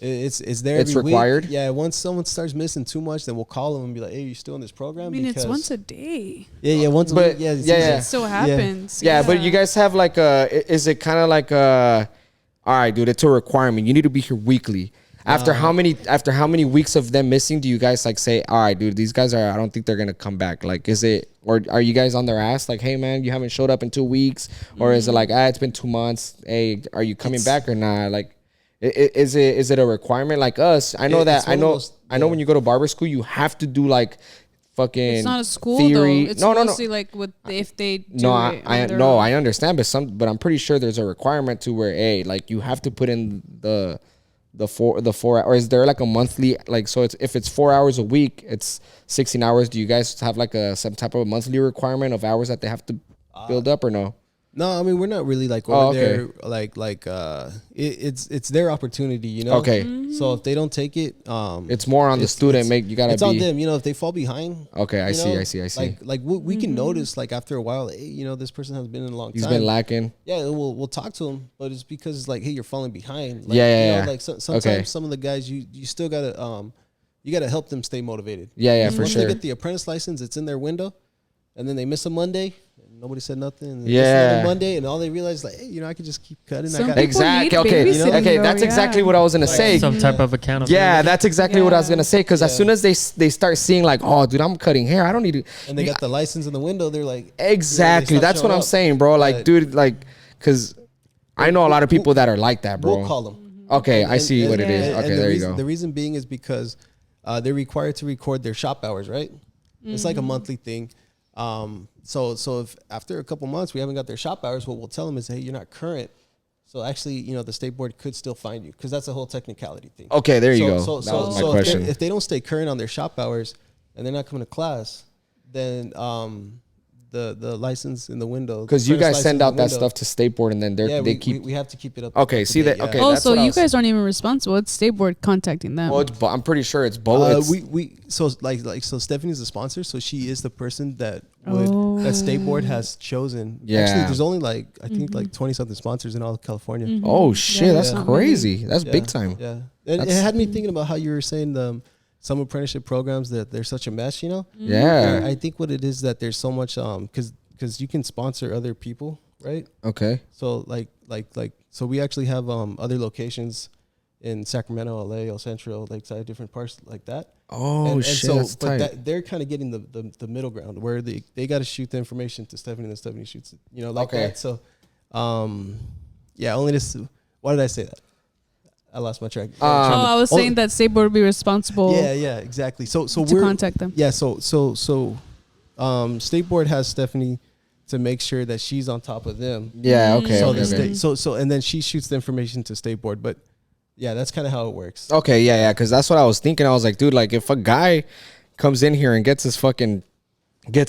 It's there. It's every week. required? Yeah. Once someone starts missing too much, then we'll call them and be like, "Hey, you're still in this I program?" mean, it's Because- once a day. Yeah. Once a But- week. Yeah. It's yeah, easy. yeah. It still happens. Yeah, but you guys have like is it kind of like all right, dude, it's a requirement. You need to be here weekly. After how many weeks of them missing do you guys like say, all right, dude, these guys I don't think they're gonna come back? Like, is it, or are you guys on their ass like, hey man, you haven't showed up in 2 weeks, or is it like, it's been 2 months, hey, are you coming back or not? Like, is it a requirement like us? I know It's I one of know those- I know yeah. when you go to barber school, you have to do like fucking It's not a school theory. though. It's no, mostly like with if they do no, it on their own. I understand, but I'm pretty sure there's a requirement to where, hey, like you have to put in the 4, or is there like a monthly, like, so it's if it's 4 hours a week, it's 16 hours. Do you guys have like some type of monthly requirement of hours that they have to build up or no? No, I mean we're not really like over there. It's their opportunity, you know. Okay. So if they don't take it, It's more on the student. You gotta it's be on them. You know, if they fall behind. Okay, I you see, know, I see. Like we can notice like after a while, hey, you know, this person has been in a long He's time. been lacking. Yeah, we'll talk to him, but it's because it's like, hey, you're falling behind. Like, Yeah, you know, yeah. like sometimes some of the guys you still gotta you gotta help them stay motivated. Yeah, Because for once sure. they get the apprentice license, it's in their window, and then they miss a Monday. Nobody said nothing. And they miss Yeah. another Monday, and all they realize is like, hey, you know, I could just keep cutting. Some I got people Exactly. need Okay. babysitting, Okay. though, That's exactly yeah. what I was gonna say. Some type of accountability. Yeah, that's exactly what I was Yeah. gonna say. Because as soon as they start seeing like, oh, dude, I'm cutting hair, I don't need to. and they got the license in the window. They're like, Exactly. you know, they That's stop what I'm showing up. saying, bro. Like, But dude, like, because I know a lot of people that are like that, bro. we'll call them. Okay, I see what it is. and- Okay, the there you reason, go. The reason being is because they're required to record their shop hours, right? It's like a monthly thing. So if after a couple months we haven't got their shop hours, what we'll tell them is, hey, you're not current. So actually, you know, the state board could still find you because that's a whole technicality thing. Okay, there you So go. That was my if question. if they don't stay current on their shop hours and they're not coming to class, then the license in the window, Because you apprentice guys send license out in the that window, stuff to state board, and then yeah, they keep. we have to keep it up. Okay, up to see date, that? Okay, Oh, that's so what I you was- guys aren't even responsible. It's state board contacting them. Well, I'm pretty sure it's both. So Stephanie's the sponsor, so she is the person that that state board has chosen. Yeah. Actually, there's only like I think like 20 something sponsors in all of California. Oh shit, Yeah, that's yeah. crazy. That's Yeah, big time. Yeah, it That's- had me thinking about how you were saying some apprenticeship programs that they're such a mess. You know, Yeah. I think what it is that there's so much because you can sponsor other people, right? Okay. So so we actually have other locations in Sacramento, LA, El Centro, Lakeside, different parts like that. Oh shit, that's tight. They're kind of getting the middle ground where they got to shoot the information to Stephanie, and then Stephanie shoots it, you know, like Okay. that. So, yeah, only this. Why did I say that? I lost my track. I was only- saying that state board would be responsible Yeah, exactly. So to we're contact them. yeah. So state board has Stephanie to make sure that she's on top of them. Yeah. Okay. so okay, the okay. state, and then she shoots the information to state board. But yeah, that's kind of how it works. Okay, yeah, because that's what I was thinking. I was like, dude, like if a guy comes in here and gets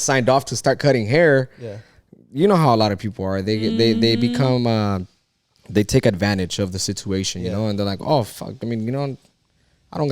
signed off to start cutting hair, Yeah. you know how a lot of people are. They become they take advantage of the situation, you Yeah. know, and they're like, oh fuck, I mean, you know, I'm not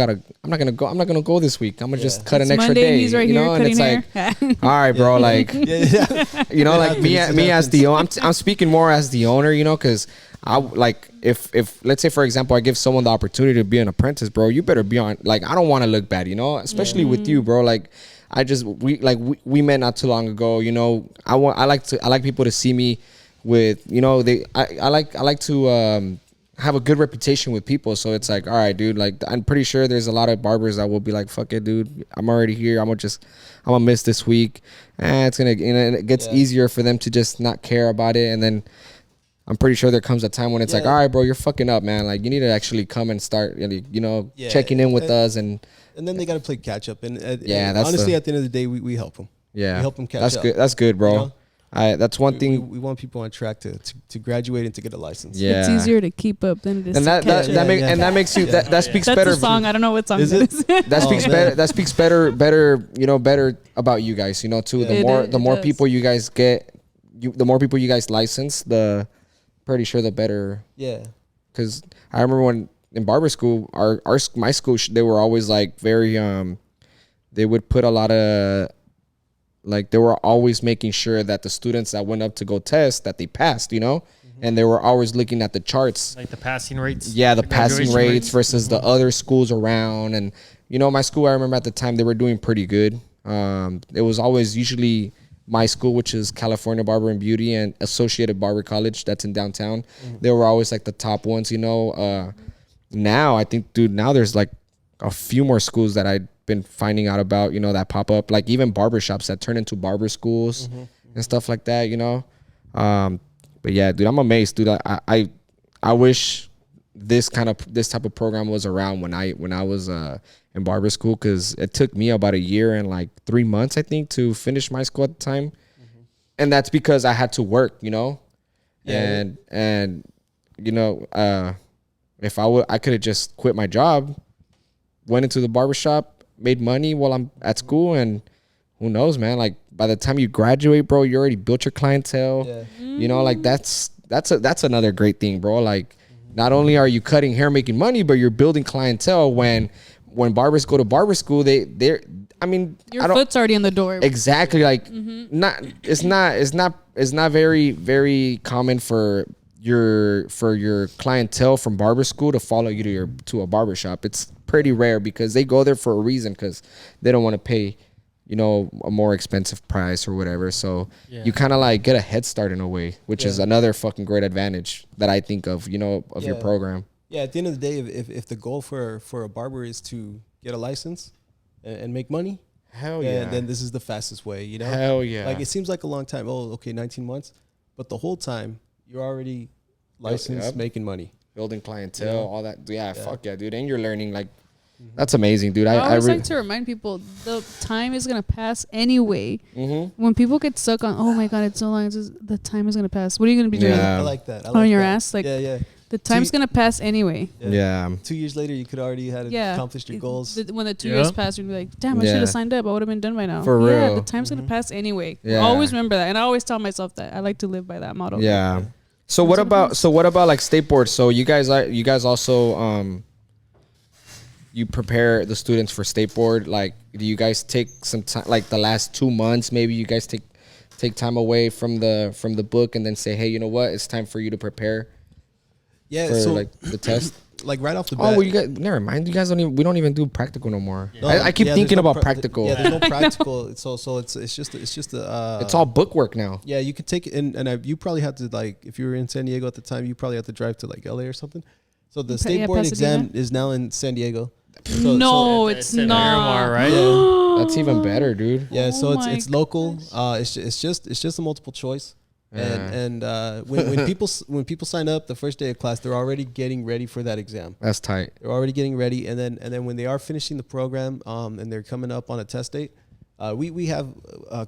gonna go this week. I'm gonna just cut It's an extra Monday, day. he's right you here know, and cutting it's hair. like, all right, bro, like Yeah. you know, like me happens, it as the happens. I'm speaking more as the owner, you know, because I like if let's say for example I give someone the opportunity to be an apprentice, bro, you better be on. Like I don't want to look bad, you know, especially with you, bro. Like we met not too long ago, you know. I like people to see me with, you know, I like to have a good reputation with people. So it's like, all right, dude, like I'm pretty sure there's a lot of barbers that will be like, fuck it, dude, I'm already here. I'm gonna miss this week. It's gonna, you know, it gets easier for them to just not care about it. And then I'm pretty sure there comes a time when it's like, Yeah. all right, bro, you're fucking up, man. Like, you need to actually come and start, you know, Yeah. checking in with us. And then they got to play catch up. And Yeah, that's honestly, the- at the end of the day, we help them. yeah, We help them catch that's up. good. That's good, bro. You know? That's one thing. We want people on track to graduate and to get a license. Yeah. It's easier to keep up than it is And to that catch that, that, up. make, Yeah. and that makes you that speaks That's better. a song. I don't know what song Is it it? is. That speaks Oh, better. man. That speaks better. You know, better about you guys. You know, too. The It more is, the it more does. people you guys get, the more people you guys license, the pretty sure the better. Yeah. Because I remember when in barber school, my school, they were always like very they would put a lot of, like, they were always making sure that the students that went up to go test that they passed, you know, and they were always looking at the charts. Like the passing rates. Yeah, the passing graduation rates versus the other schools around. And, you know, my school, I remember at the time they were doing pretty good. It was always usually my school, which is California Barber and Beauty and Associated Barber College, that's in downtown. They were always like the top ones, you know. Now I think, dude, now there's like a few more schools that I've been finding out about, you know, that pop up, like even barber shops that turn into barber schools and stuff like that, you know. But yeah, dude, I'm amazed, dude. I wish this type of program was around when I was in barber school, because it took me about a year and like 3 months, I think, to finish my school at the time. And that's because I had to work, you know. Yeah. And you know, if I could have just quit my job, went into the barbershop, made money while I'm at school, and who knows, man, like by the time you graduate, bro, you already built your clientele. Yeah. You know, like that's another great thing, bro. Like, not only are you cutting hair making money, but you're building clientele. When barbers go to barber school, they're I mean, Your foot's already in the door. exactly, like, it's not very, very common for your clientele from barber school to follow you to a barber shop. It's pretty rare because they go there for a reason, because they don't want to pay, you know, a more expensive price or whatever. So you kind of like get a head start in a way, which is another fucking great advantage that I think of, you know, of your program. Yeah, at the end of the day, if the goal for a barber is to get a license and make money, Hell yeah. then this is the fastest way, you know? Hell yeah. Like, it seems like a long time. Oh, okay, 19 months. But the whole time, you're already licensed, Yep. making money. Building clientele, Yeah. all that. Yeah, fuck yeah, dude. And you're learning, like, that's amazing, dude. I I always really, like to remind people the time is gonna pass anyway. Mm-hmm. When people get stuck on, oh my god, it's so long, the time is gonna pass. What are you gonna be doing Yeah. I like that. I on like your that. ass? Like, yeah. the time's gonna pass anyway. Yeah. 2 years later, you could already had Yeah. accomplished your goals. When the 2 Yeah. years pass, you'd be like, damn, I Yeah. should have signed up. I would have been done by now. For Yeah, real. the time's gonna pass anyway. Yeah. Always remember that, and I always tell myself that. I like to live by that motto. Yeah. So what about like skateboards? So you guys also you prepare the students for skateboard? Like, do you guys take some time, like the last 2 months, maybe you guys take time away from the book and then say, hey, you know what, it's time for you to prepare Yeah, for so like the test? like right off the Oh, bat. well, you guys, never mind. You guys we don't even do practical no more. No, I keep yeah, thinking there's no about practical. Yeah, there's no practical. So it's just a. It's all book work now. Yeah, you could take it, and you probably have to, like, if you were in San Diego at the time, you probably have to drive to like LA or something. So the Yeah, skateboard exam Pasadena. is now in San Diego. So, No, It's it's in not. Miramar, right? Yeah. That's even better, dude. Yeah, so Oh it's my local. gosh. It's just a multiple choice. Yeah. And when people sign up the first day of class, they're already getting ready for that exam. That's tight. They're already getting ready, and then when they are finishing the program, and they're coming up on a test date, we have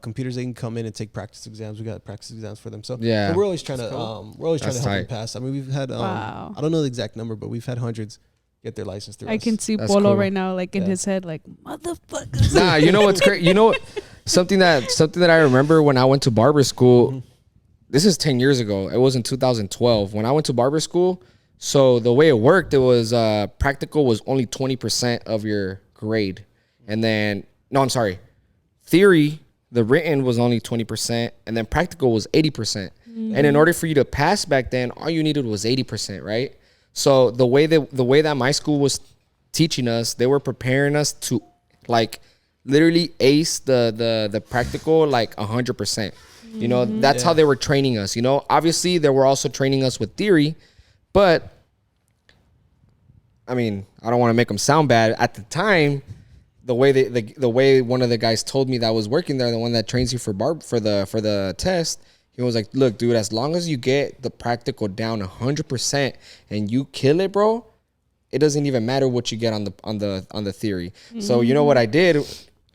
computers they can come in and take practice exams. We got practice exams for them. So Yeah. so we're always trying to That's help them tight. pass. I mean, we've had Wow. I don't know the exact number, but we've had hundreds get their license through I us. can see That's Polo cool. right now, like in Yeah. his head, like motherfuckers. Nah, you know what's great? You know, something that I remember when I went to barber school. This is 10 years ago. It was in 2012 when I went to barber school. So the way it worked, it was practical was only 20% of your grade, and then theory, the written was only 20%, and then practical was 80%. And in order for you to pass back then, all you needed was 80%, right? So the way that my school was teaching us, they were preparing us to like literally ace the practical like 100%. You know, that's how they were training us. You know, obviously they were also training us with theory, but I mean, I don't want to make them sound bad. At the time, the way one of the guys told me that was working there, the one that trains you for the test, He was like, look, dude, as long as you get the practical down 100% and you kill it, bro, it doesn't even matter what you get on the theory. So you know what I did,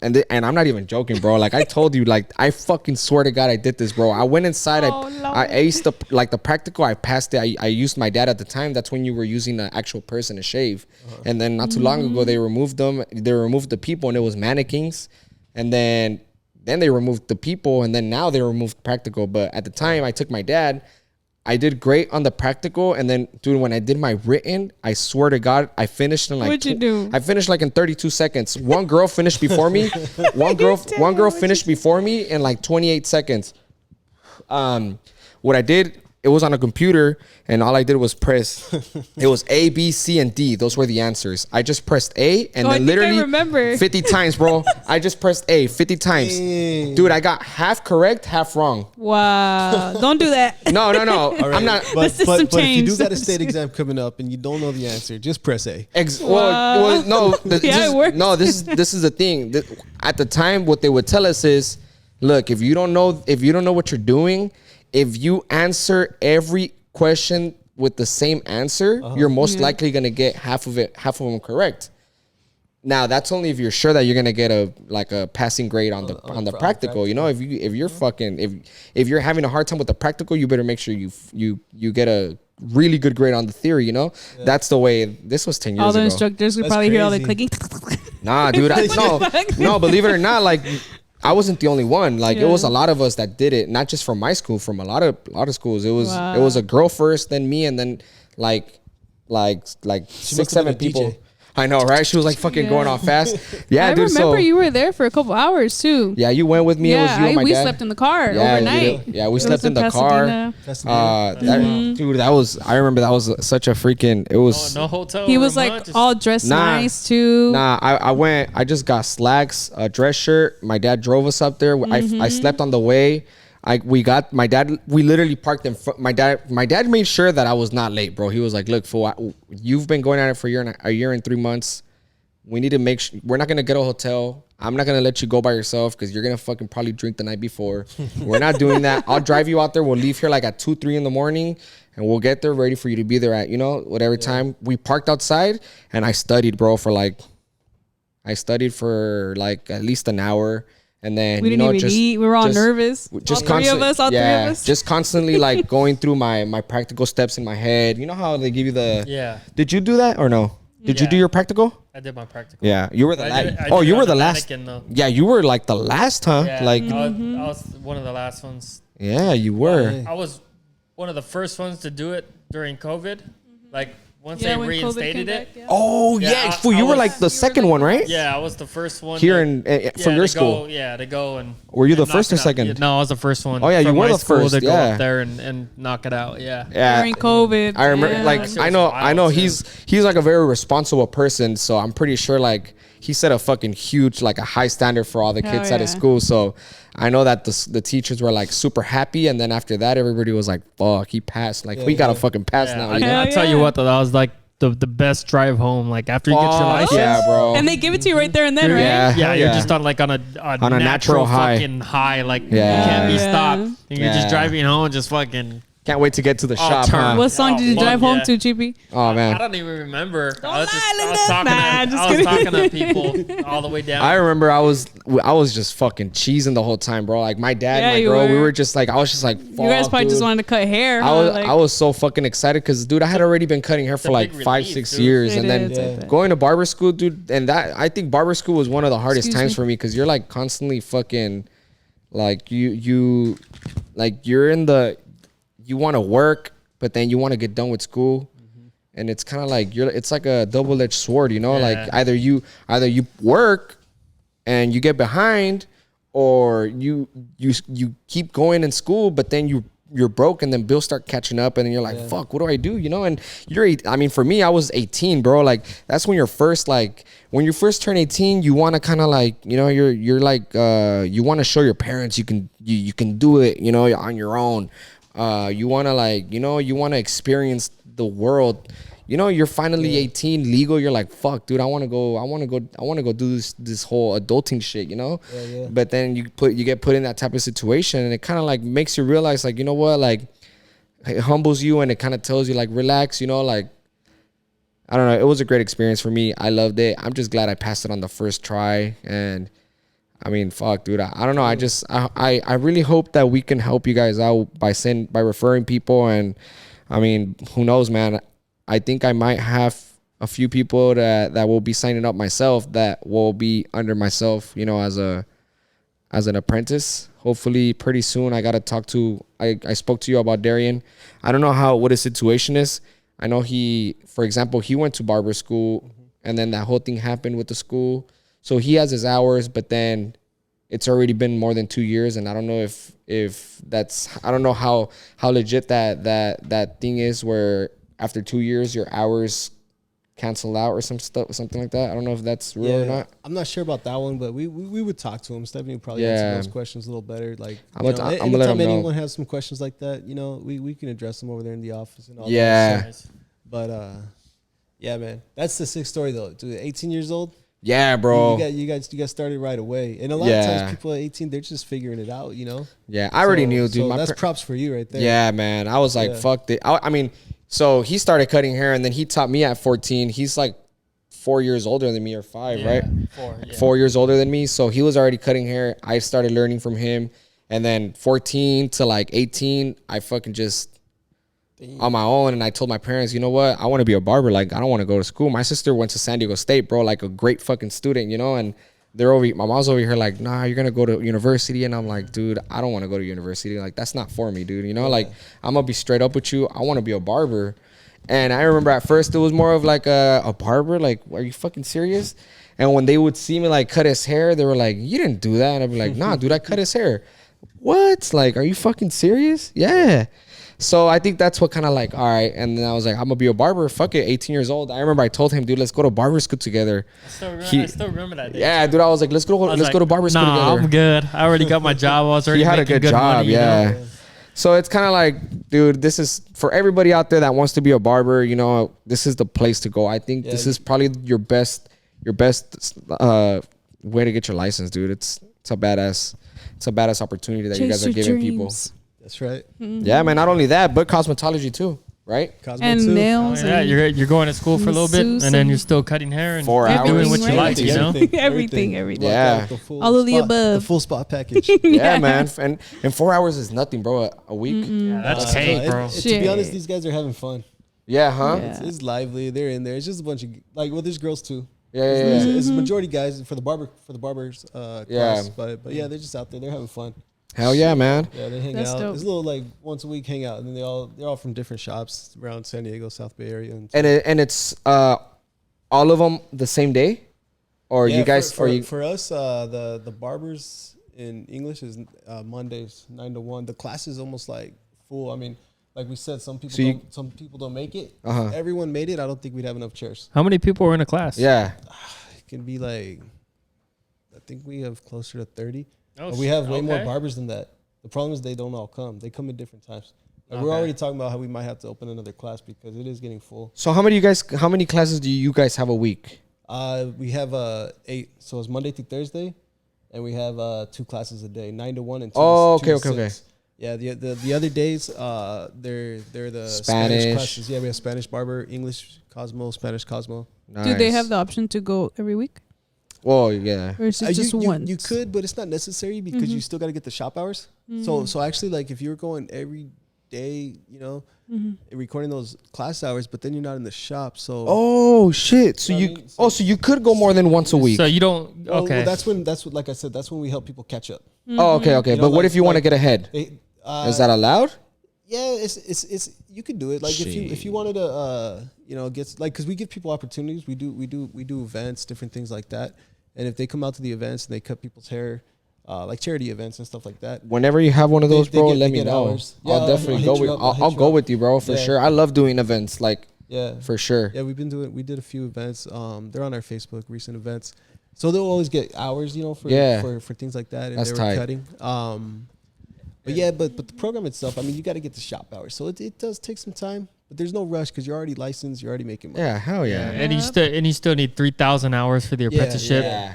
and I'm not even joking, bro. Like I told you, like I fucking swear to God, I did this, bro. I went inside, I aced the practical, I passed it. I used my dad at the time. That's when you were using the actual person to shave, and then not too long ago they removed them. They removed the people, and it was mannequins, and then they removed the people, and then now they removed practical. But at the time, I took my dad. I did great on the practical, and then, dude, when I did my written, I swear to God, I finished in like. What'd you do? I finished like in 32 seconds. One girl finished before me. One girl finished before me in like 28 seconds. What I did, it was on a computer, and all I did was press. It was A, B, C, and D. Those were the answers. I just pressed A, and then literally 50 times, bro. I just pressed A 50 times. Dang. Dude, I got half correct, half wrong. Wow. Don't do that. No. Right. I'm not. The system But if you do changed. got a state exam coming up and you don't know the answer, just press A. Well, no. Yeah, it works. No, this is the thing. At the time, what they would tell us is, look, if you don't know what you're doing, if you answer every question with the same answer, you're most likely gonna get half of them correct. Now that's only if you're sure that you're gonna get a passing grade on the practical. You know, if you're having a hard time with the practical, you better make sure you get a really good grade on the theory. You know, that's the way. This was 10 years ago. All the instructors could That's probably hear all the crazy. clicking. Nah, dude. No. Believe it or not, like I wasn't the only one. Like it was a lot of us that did it. Not just from my school, from a lot of schools. It was a girl first, then me, and then like must 6-7 have been a people. DJ. I know, right? She was like fucking going off fast. Yeah, I dude. remember you were there for a couple hours too. Yeah, you went with me. It was you and my we dad. slept in the car overnight. Yeah, we It slept was in the car. Pasadena. Dude, that was. I remember that was such a freaking. It was. No hotel. He was room, huh? like Just- all dressed nice too. Nah, I went. I just got slacks, a dress shirt. My dad drove us up there. I slept on the way. We literally parked in front. My dad made sure that I was not late, bro. He was like, "Look, fool, you've been going at it for a year and 3 months. We need to make sure we're not gonna get a hotel. I'm not gonna let you go by yourself because you're gonna fucking probably drink the night before. We're not doing that. I'll drive you out there. We'll leave here like at 2-3 in the morning, and we'll get there ready for you to be there at whatever time." We parked outside, and I studied, bro, for like at least an hour. And then We didn't even eat. We were all nervous. All three of us. Just constantly like going through my practical steps in my head. You know how they give you the. Yeah. Did you do that or no? Did you do your practical? I did my practical. Yeah, you were the I last. did it Oh, you were on the a last. mannequin, though. Yeah, you were like the last, huh? Yeah, Like, I was one of the last ones. yeah, you were. I was one of the first ones to do it during COVID. Like once Yeah, they when COVID reinstated came it. back, yeah. Oh Yeah, yeah, I- fool, I you were was- like the second one, right? Yeah, I was the first one Here that- for your to school. to go and. Were you the and first or knock it out. second? Yeah, no, I was the first one. Oh, yeah, you from were my the school first, to go yeah. up there and knock it out. Yeah. Yeah. During COVID. I remember, yeah. like, That I shit know, was I know wild, too. he's like a very responsible person, so I'm pretty sure like he set a fucking huge, like a high standard for all the Hell kids at his yeah. school. So I know that the teachers were like super happy, and then after that, everybody was like, "Fuck, he passed! Like, we gotta fucking pass now." You know? Hell I tell you yeah. what, though, that was like the best drive home. Like after you get your Fuck license. yeah, bro. And they give it to you right there and then, right? Yeah. Yeah, you're Yeah. just on like on a natural high. fucking high. Like Yeah. you can't be Yeah. stopped. And you're just Yeah. driving home, just fucking. Can't wait to get to the shop. turn. Huh? What song Oh, did you fuck drive home yeah. to, Chippy? Oh I man, don't even remember. I was, lie, I was Linda. talking. Nah, To, just I was kidding. talking to people all the way down. I remember I was just fucking cheesing the whole time, bro. Like my dad, Yeah, and my you girl, we were. were just like, I was just like, You guys fuck, probably just dude. wanted to cut hair. I was so fucking excited because, dude, I had already been cutting hair for a like big 5-6 relief, dude. years, It and then is, I bet. going to barber school, dude. And that I think barber school was one of the hardest Excuse times me? for me because you're like constantly fucking, like you like you're in you want to work, but then you want to get done with school. And it's kind of like it's like a double-edged sword, you know. Yeah. Like either you work and you get behind, or you keep going in school, but then you're broke, and then bills start catching up, and then you're like, fuck, what do I do? You know, and I mean, for me, I was 18, bro. Like that's when when you first turn 18, you want to kind of like, you know, you're like, you want to show your parents you can do it, you know, on your own. You want to like, you know, you want to experience the world. you know, you're finally Yeah. 18, legal. You're like, fuck, dude, I want to go do this whole adulting shit, you know? Yeah. But then you get put in that type of situation, and it kind of like makes you realize, like, you know what, like, it humbles you, and it kind of tells you, like, relax, you know, like, I don't know. It was a great experience for me. I loved it. I'm just glad I passed it on the first try. And I mean, fuck, dude. I don't know. I really hope that we can help you guys out by referring people. And I mean, who knows, man? I think I might have a few people that will be signing up myself, that will be under myself, you know, as an apprentice. Hopefully pretty soon. I got to talk to, I spoke to you about Darian. I don't know what his situation is. I know for example, he went to barber school, and then that whole thing happened with the school. So he has his hours, but then it's already been more than 2 years. And I don't know if that's, I don't know how legit that thing is, where after 2 years, your hours cancel out or something like that. I don't know if that's real or not. I'm not sure about that one, but we would talk to him. Stephanie would probably answer those questions a little better. Like, I'm gonna let him anytime know. anyone has some questions like that, you know, we can address them over there in the office and all Yeah. that. But yeah, man, that's the sick story though. Dude, 18 years old. Yeah, bro. You guys started right away, and a lot of times people at 18, they're just figuring it out, you know. Yeah, I already knew, dude. So that's props for you right there. Yeah, man. I was like, fuck it. I mean, so he started cutting hair, and then he taught me at 14. He's like 4 years older than me, or 5, right? 4. Yeah. 4 years older than me. So he was already cutting hair. I started learning from him, and then 14 to like 18, I fucking just on my own. And I told my parents, you know what? I want to be a barber. Like, I don't want to go to school. My sister went to San Diego State, bro, like a great fucking student, you know? And my mom's over here like, nah, you're going to go to university. And I'm like, dude, I don't want to go to university. Like, that's not for me, dude. You know, like, I'm going to be straight up with you. I want to be a barber. And I remember at first it was more of like a barber. Like, are you fucking serious? And when they would see me like cut his hair, they were like, you didn't do that. And I'd be like, nah, dude, I cut his hair. What? Like, are you fucking serious? Yeah. So I think that's what kind of like, all right. And then I was like, I'm going to be a barber. Fuck it. 18 years old. I remember I told him, dude, let's go to barber school together. I still remember that day. Yeah, dude. I was like, let's go to barber school together. Nah, I'm good. I already got my job. I was already He had a making good job. money, Yeah. You know? So it's kind of like, dude, this is for everybody out there that wants to be a barber. You know, this is the place to go. I think this is probably your best way to get your license, dude. It's a badass opportunity that you guys are giving people. That's right. Mm-hmm. Yeah, man. Not only that, but cosmetology too, right? And nails. Yeah, you're going to school for a little bit, and then you're still cutting hair and 4 hours. doing what you like, you know? Everything. Yeah. All of the above. The full spot package. Yeah, man. And 4 hours is nothing, bro. A week. Yeah, that's cake, bro. To be honest, these guys are having fun. Yeah, huh? Yeah. It's lively. They're in there. It's just a bunch of there's girls too. Yeah. It's majority guys for the barbers class. But yeah, they're just out there. They're having fun. Hell yeah, man. Yeah, they hang That's out. dope. It's a little like once a week hang out, and then they're all from different shops around San Diego, South Bay area, and it's all of them the same day, or yeah, you guys for us the barbers in English is Mondays 9 to 1. The class is almost like full. I mean, like we said, some people don't make it. If everyone made it, I don't think we'd have enough chairs. How many people were in a class? Yeah. It can be like, I think we have closer to 30. Oh, we have way more barbers than that. The problem is they don't all come. They come at different times. Like we're already talking about how we might have to open another class because it is getting full. So how many classes do you guys have a week? We have 8. So it's Monday through Thursday, and we have 2 classes a day, 9 to 1 and 2 to 6. Yeah, the other days they're the Spanish classes. Yeah, we have Spanish barber, English Cosmo, Spanish Cosmo. Nice. Do they have the option to go every week? Well, yeah. Or is it just once? You could, but it's not necessary because you still got to get the shop hours. So actually, like if you're going every day, you know, recording those class hours, but then you're not in the shop. So oh shit! So you could go more than once a week. So you don't. Okay. Well, that's what like I said. That's when we help people catch up. Oh, okay. You know, But what if you want to get ahead? Is that allowed? Yeah, it's you could do it. Like if you wanted to get like because we give people opportunities. We do events, different things like that. And if they come out to the events and they cut people's hair, like charity events and stuff like that. Whenever you have one of those, bro, let me know. Yeah, I'll definitely go with. I'll go with you, bro, for sure. I love doing events, like for sure. Yeah, we did a few events. They're on our Facebook, recent events. So they'll always get hours, you know, for things like that. And that's they were tight. cutting. But the program itself, I mean, you got to get the shop hours. So it does take some time. but there's no rush because you're already licensed. You're already making money. Yeah, hell yeah. And you still need 3,000 hours for the apprenticeship. Yeah.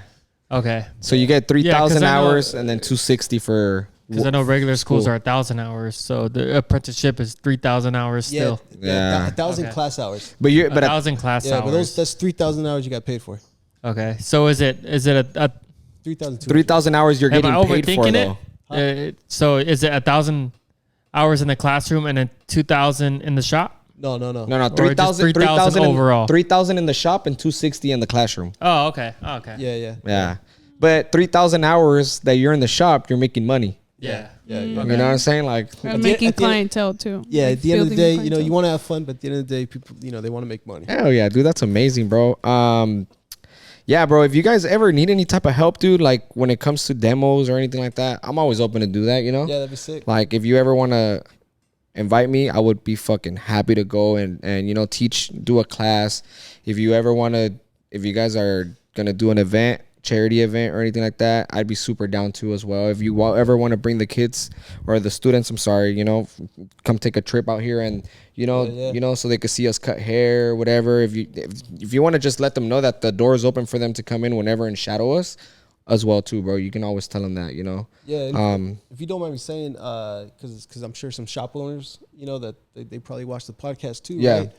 Okay. So you get 3,000 'cause I know- hours and then 260 for. Because I know regular schools School. are 1,000 hours, so the apprenticeship is 3,000 hours still. Yeah. 1,000 Okay. class hours. But you're, but 1,000 class Yeah, hours. but that's 3,000 hours you got paid for. Okay, so is it a 3,200. 3,000 hours you're am getting I paid for overthinking though. it? So is it 1,000 hours in the classroom and then 2,000 in the shop? No. No, just 3,000 3,000 overall. 3,000 in the shop and 260 in the classroom. Oh, okay. Okay. Yeah. Yeah. But 3,000 hours that you're in the shop, you're making money. Yeah. Yeah. You know what I'm saying? Like, I'm making at the end- clientele too. Yeah, Like at the end of the building day, you clientele. want to have fun, but at the end of the day, people, they want to make money. hell yeah, dude. That's amazing, bro. Yeah, bro. If you guys ever need any type of help, dude, like when it comes to demos or anything like that, I'm always open to do that, you know? Yeah, that'd be sick. Like if you ever want to invite me, I would be fucking happy to go and teach, do a class. If you ever want to, if you guys are going to do an event, charity event or anything like that, I'd be super down too as well. If you ever want to bring the kids or the students, I'm sorry, come take a trip out here and so they could see us cut hair or whatever. If you want to just let them know that the door is open for them to come in whenever and shadow us as well too, bro. You can always tell them that, Yeah. And if you don't mind me saying, because I'm sure some shop owners, that they probably watch the podcast too, Yeah. right?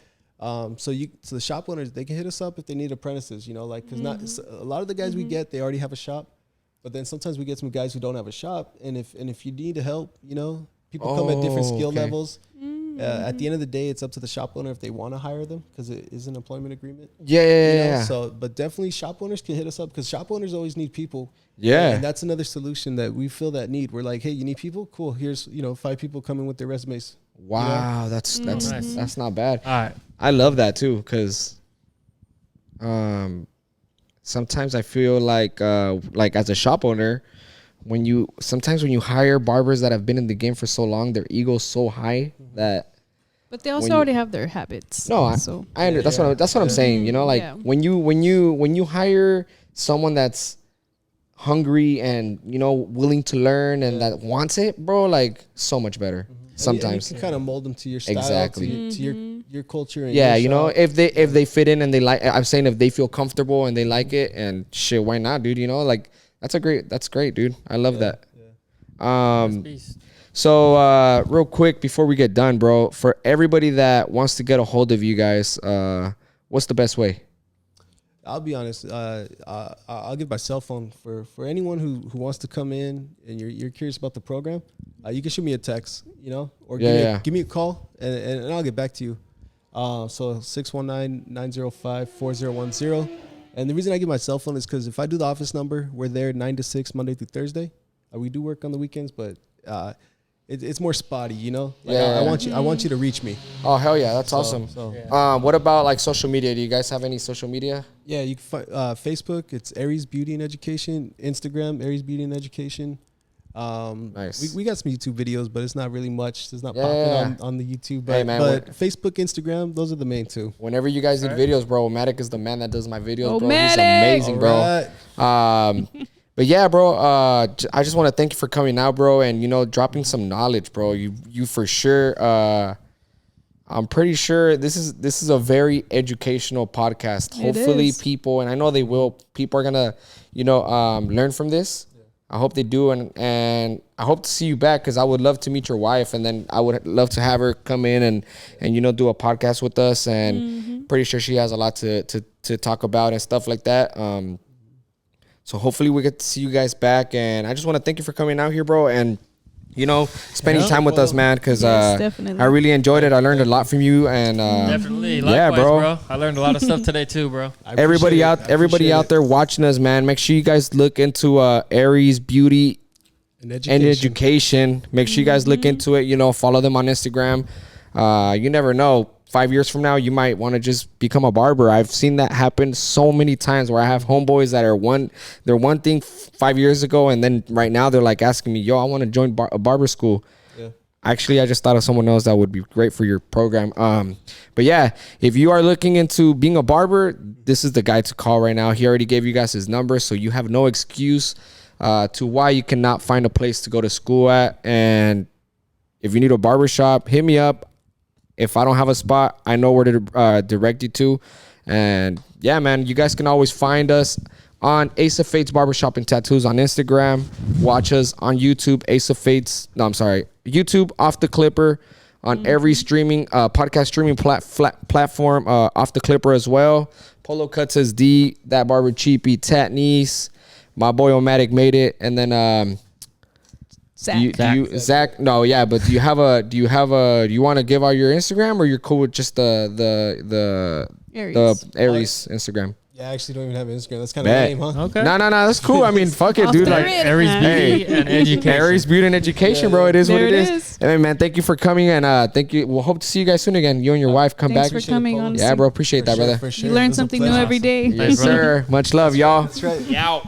So the shop owners, they can hit us up if they need apprentices, because not a lot of the guys we get, they already have a shop, but then sometimes we get some guys who don't have a shop, and if you need help, people come at different skill levels. At the end of the day, it's up to the shop owner if they want to hire them, because it is an employment agreement. Yeah. So, but definitely shop owners can hit us up, because shop owners always need people. Yeah. And that's another solution that we feel that need. We're like, hey, you need people? Cool. Here's 5 people coming with their resumes. Wow, that's Nice. that's not bad. All right. I love that too, because sometimes I feel like as a shop owner, when you hire barbers that have been in the game for so long, their ego's so high that. But they also when you- already have their habits. No, that's what I'm saying. Yeah. when you hire someone that's hungry and willing to learn and that wants it, bro, like so much better. Sometimes. And you can kind of mold them to your style, Exactly. to your culture. And Yeah, your shop. if they fit in and they like, I'm saying if they feel comfortable and they like it and shit, why not, dude? Like that's great, dude. I love that. Peace. So real quick before we get done, bro, for everybody that wants to get a hold of you guys, what's the best way? I'll be honest. I'll give my cell phone for anyone who wants to come in and you're curious about the program. You can shoot me a text, or give me a call and I'll get back to you. So 619-905-4010. And the reason I give my cell phone is because if I do the office number, we're there 9 to 6 Monday through Thursday. We do work on the weekends, but it's more spotty, I want you to reach me. Oh hell yeah, that's awesome. What about like social media? Do you guys have any social media? Yeah, you can find Facebook. It's ARES Beauty and Education. Instagram, ARES Beauty and Education. Nice. We got some YouTube videos, but it's not really much. It's not Yeah. popping on the YouTube. But, Hey, man, but Facebook, Instagram, those are the main two. Whenever you guys need videos, bro, Matic is the man that does my videos, Oh, bro. He's Matic! amazing, bro. Alright. But yeah, bro, I just want to thank you for coming out, bro, and dropping some knowledge, bro. You for sure. I'm pretty sure this is a very educational podcast. It Hopefully, is. people, and I know they will. People are gonna, learn from this. I hope they do, and I hope to see you back because I would love to meet your wife, and then I would love to have her come in and do a podcast with us. And pretty sure she has a lot to talk about and stuff like that. So hopefully we get to see you guys back, and I just want to thank you for coming out here, bro, and spending time with us, man, because Yes, definitely. I really enjoyed it. I learned a lot from you, and Definitely. yeah, Likewise, bro. I learned a lot of stuff today too, bro. everybody out there watching us, man, make sure you guys look into ARES Beauty And and Education. Make sure you guys look into it. Follow them on Instagram. You never know. 5 years from now, you might want to just become a barber. I've seen that happen so many times where I have homeboys that are they're one thing 5 years ago, and then right now they're like asking me, "Yo, I want to join a barber school." Yeah. Actually, I just thought of someone else that would be great for your program. But yeah, if you are looking into being a barber, this is the guy to call right now. He already gave you guys his number, so you have no excuse to why you cannot find a place to go to school at. And if you need a barber shop, hit me up. If I don't have a spot, I know where to direct you to. And yeah, man, you guys can always find us on Ace of Fates Barbershop and Tattoos on Instagram. Watch us on YouTube, YouTube Off the Clipper on every streaming podcast streaming platform, Off the Clipper as well. Polo Cuts as D, That Barber Cheapy, Tat Niece, my boy Omatic made it, and then Zach. No, yeah, but do you want to give out your Instagram, or you're cool with just the ARES Instagram? Yeah, I actually don't even have an Instagram. That's kind of lame, huh? Okay. No, that's cool. I mean, fuck it, dude. Like Aries Beauty and Education. Aries Beauty and Education, bro. It is what it is. Hey, man, thank you for coming, and thank you. We'll hope to see you guys soon again. You and your wife come back. Thanks for coming, honestly. Yeah, bro. Appreciate that, brother. For sure. You learn something new every day. Yes, sir. Much love, y'all. That's right. Yeah.